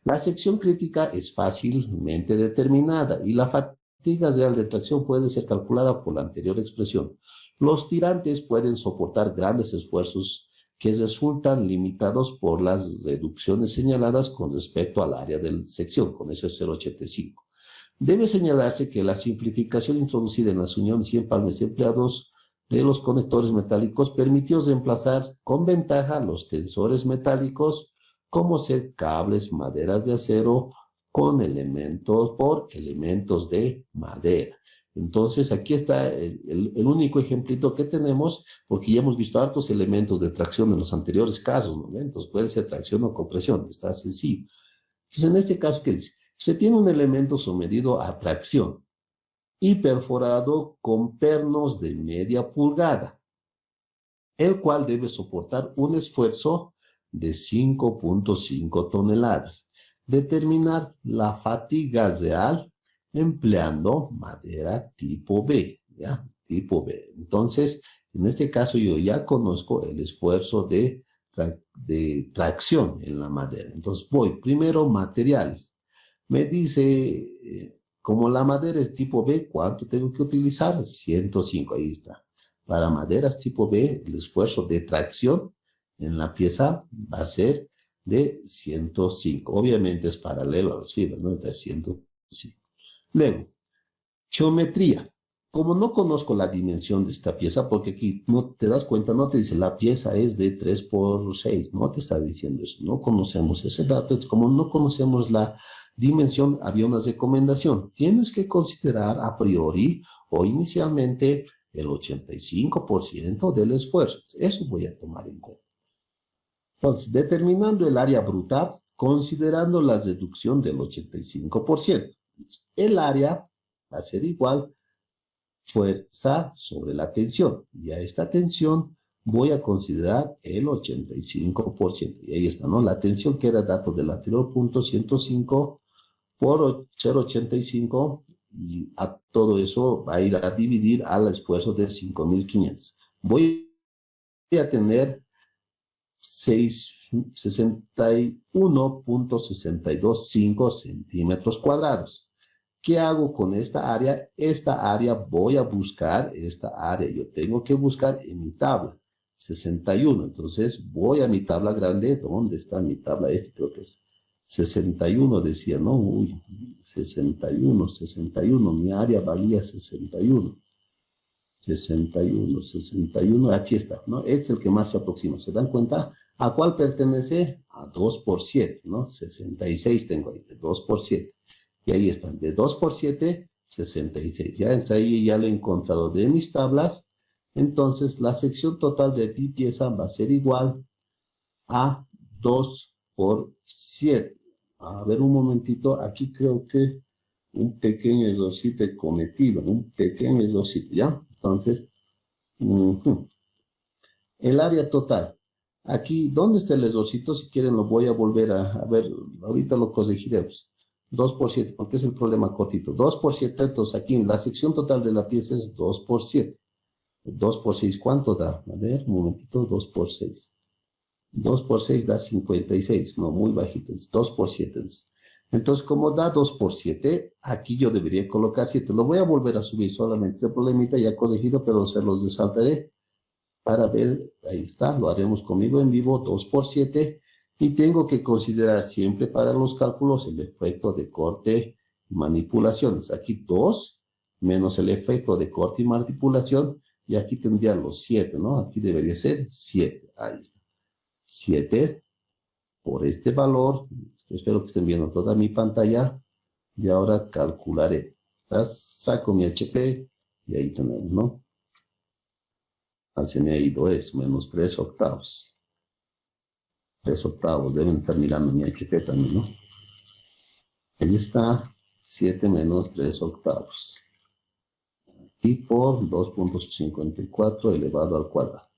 La sección crítica es fácilmente determinada y la fatiga real de tracción puede ser calculada por la anterior expresión. Los tirantes pueden soportar grandes esfuerzos que resultan limitados por las reducciones señaladas con respecto al área de sección, con ese 0,85. Debe señalarse que la simplificación introducida en las uniones y empalmes empleados de los conectores metálicos permitió reemplazar con ventaja los tensores metálicos como ser cables, maderas de acero con elementos por elementos de madera. Entonces, aquí está el único ejemplito que tenemos, porque ya hemos visto hartos elementos de tracción en los anteriores casos, ¿no? Entonces, puede ser tracción o compresión, está sencillo. Entonces, en este caso, ¿qué dice? Se tiene un elemento sometido a tracción y perforado con pernos de media pulgada, el cual debe soportar un esfuerzo de 5.5 toneladas. Determinar la fatiga real empleando madera tipo B, ¿ya? Tipo B. Entonces, en este caso yo ya conozco el esfuerzo de tracción en la madera. Entonces voy primero materiales. Me dice, como la madera es tipo B, ¿cuánto tengo que utilizar? 105, ahí está. Para maderas tipo B, el esfuerzo de tracción en la pieza va a ser de 105. Obviamente es paralelo a las fibras, ¿no? Es de 105. Luego, geometría. Como no conozco la dimensión de esta pieza, porque aquí no te das cuenta, no te dice la pieza es de 3 por 6, no te está diciendo eso, no conocemos ese dato. Como no conocemos la dimensión había una recomendación. Tienes que considerar a priori o inicialmente el 85% del esfuerzo. Eso voy a tomar en cuenta. Entonces, determinando el área bruta, considerando la reducción del 85%. El área va a ser igual fuerza sobre la tensión. Y a esta tensión voy a considerar el 85%. Y ahí está, ¿no? La tensión que era dato del anterior punto, 105 por 0,85. Y a todo eso va a ir a dividir al esfuerzo de 5.500. Voy a tener 61.625 centímetros cuadrados. ¿Qué hago con esta área? Esta área voy a buscar, esta área yo tengo que buscar en mi tabla, 61. Entonces voy a mi tabla grande. ¿Dónde está mi tabla? Creo que es 61, decía, ¿no? Uy, 61, mi área valía 61. 61, aquí está, ¿no? Este es el que más se aproxima. ¿Se dan cuenta? ¿A cuál pertenece? A 2 por 7, ¿no? 66 tengo ahí, de 2 por 7. Y ahí están, de 2 por 7, 66. Ya, entonces ahí ya lo he encontrado de mis tablas. Entonces, la sección total de mi pieza va a ser igual a 2 por 7. A ver, un momentito, aquí creo que un pequeño errorcito he cometido, un pequeño errorcito, ¿ya? Entonces, el área total. Aquí, ¿dónde está el errorcito? Si quieren lo voy a volver a ver, ahorita lo corregiremos. 2 por 7, porque es el problema cortito. 2 por 7, entonces aquí la sección total de la pieza es 2 por 7. 2 por 6, ¿cuánto da? A ver, un momentito, 2 por 6. 2 por 6 da 56, no, muy bajito, 2 por 7. Entonces, como da 2 por 7, aquí yo debería colocar 7. Lo voy a volver a subir solamente. Este problemita ya corregido, pero se los resaltaré para ver. Ahí está, lo haremos conmigo en vivo, 2 por 7. Y tengo que considerar siempre para los cálculos el efecto de corte y manipulaciones. Aquí 2 menos el efecto de corte y manipulación. Y aquí tendría los 7, ¿no? Aquí debería ser 7. Ahí está. 7 por este valor. Espero que estén viendo toda mi pantalla. Y ahora calcularé. Saco mi HP y ahí tenemos, ¿no? Se me ha ido eso, menos 3 octavos. 3 octavos, deben estar mirando mi HP también, ¿no? Ahí está, 7 menos 3 octavos. Y por 2.54 elevado al cuadrado.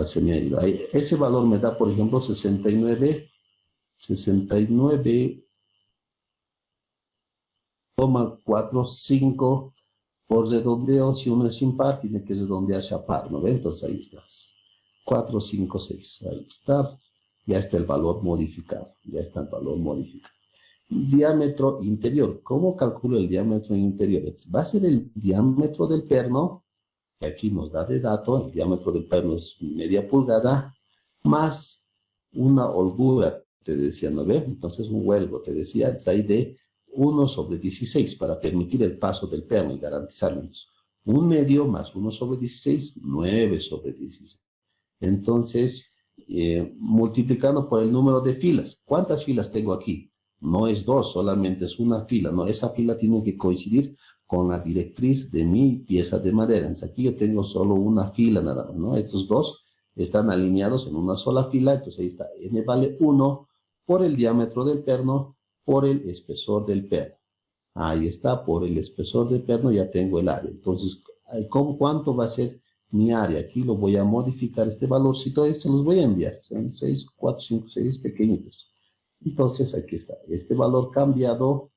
Se me ha ido. Ahí, ese valor me da, por ejemplo, 69,45 por redondeo. Si uno es impar, tiene que redondearse a par, ¿no ven? Entonces ahí está. 456, ahí está. Ya está el valor modificado. Ya está el valor modificado. Diámetro interior. ¿Cómo calculo el diámetro interior? Va a ser el diámetro del perno, que aquí nos da de dato. El diámetro del perno es media pulgada, más una holgura, te decía, ¿no ve? Entonces un huelgo, te decía, es ahí de 1 sobre 16 para permitir el paso del perno y garantizarlo. Un medio más 1 sobre 16, 9 sobre 16. Entonces, multiplicando por el número de filas. ¿Cuántas filas tengo aquí? No es 2, solamente es una fila. No, esa fila tiene que coincidir con la directriz de mi pieza de madera. Entonces, aquí yo tengo solo una fila nada más, ¿no? Estos dos están alineados en una sola fila. Entonces, ahí está. N vale 1 por el diámetro del perno por el espesor del perno. Ahí está, por el espesor del perno ya tengo el área. Entonces, ¿cuánto va a ser mi área? Aquí lo voy a modificar este valorcito y se los voy a enviar. Son 6, 4, 5, 6 pequeñitos. Entonces, aquí está. Este valor cambiado,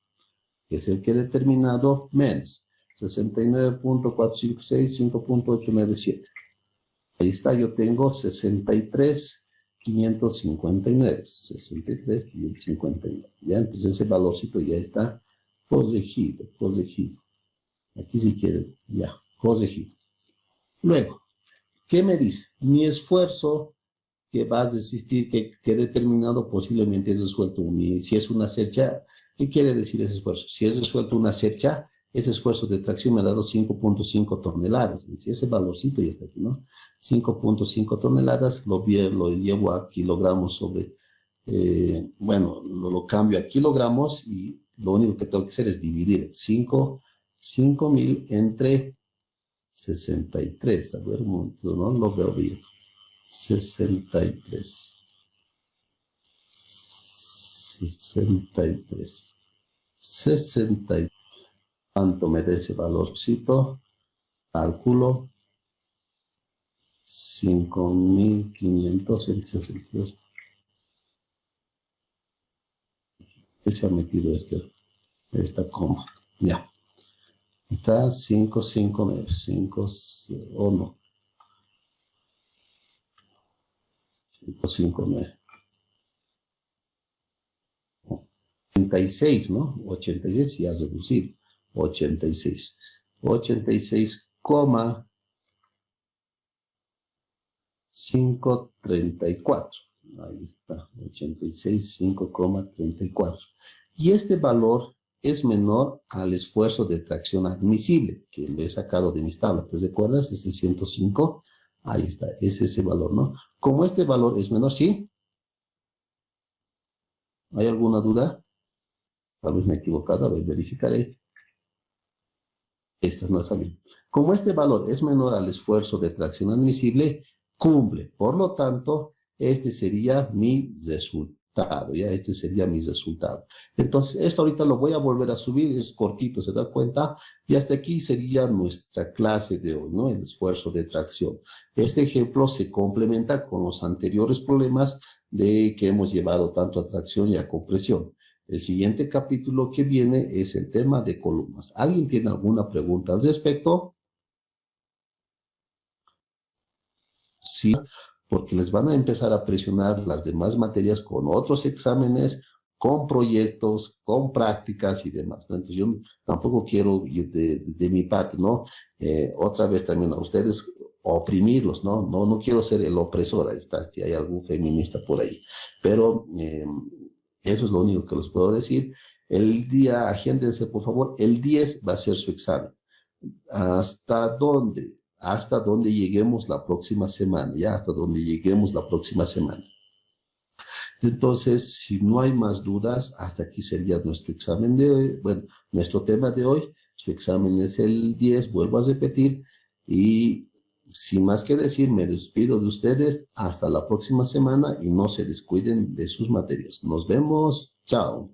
que es el que he determinado, menos 69.456, 5.897. Ahí está, yo tengo 63.559. 63.559. Ya, entonces ese valorcito ya está corregido. Aquí si quieren, ya, corregido. Luego, ¿qué me dice? Mi esfuerzo que va a resistir, que he determinado, posiblemente es resuelto. Si es una cercha, ¿qué quiere decir ese esfuerzo? Si es resuelto una cercha, ese esfuerzo de tracción me ha dado 5.5 toneladas. Si ese valorcito ya está aquí, ¿no? 5.5 toneladas, lo llevo a kilogramos sobre Bueno, lo cambio a kilogramos y lo único que tengo que hacer es dividir 5.000 entre 63. A ver, un momento, no lo veo bien. 63. 63. 60. ¿Cuánto me da ese valorcito? Cálculo. 5.562. ¿Qué se ha metido esta coma? Ya. Está 559. 5, o no. 559. 86, ¿no? 86 y has reducido. 86. 86,534. Ahí está. 86,534. Y este valor es menor al esfuerzo de tracción admisible, que lo he sacado de mis tablas. ¿Te recuerdas? Ese 105. Ahí está. Es ese valor, ¿no? Como este valor es menor, ¿sí? ¿Hay alguna duda? Tal vez me he equivocado, a ver, verificaré. Esta no está bien. Como este valor es menor al esfuerzo de tracción admisible, cumple. Por lo tanto, este sería mi resultado. Ya, este sería mi resultado. Entonces, esto ahorita lo voy a volver a subir. Es cortito, ¿se da cuenta? Y hasta aquí sería nuestra clase de hoy, ¿no? El esfuerzo de tracción. Este ejemplo se complementa con los anteriores problemas que hemos llevado tanto a tracción y a compresión. El siguiente capítulo que viene es el tema de columnas. ¿Alguien tiene alguna pregunta al respecto? Sí, porque les van a empezar a presionar las demás materias con otros exámenes, con proyectos, con prácticas y demás, ¿no? Entonces yo tampoco quiero de mi parte, ¿no? Otra vez también a ustedes oprimirlos, ¿no? No quiero ser el opresor. Ahí está, que hay algún feminista por ahí. Pero eso es lo único que les puedo decir. El día, agéndense por favor, el 10 va a ser su examen. ¿Hasta dónde? Hasta donde lleguemos la próxima semana, ya hasta donde lleguemos la próxima semana. Entonces, si no hay más dudas, hasta aquí sería nuestro examen de hoy. Bueno, nuestro tema de hoy. Su examen es el 10, vuelvo a repetir. Y sin más que decir, me despido de ustedes hasta la próxima semana y no se descuiden de sus materias. Nos vemos. Chao.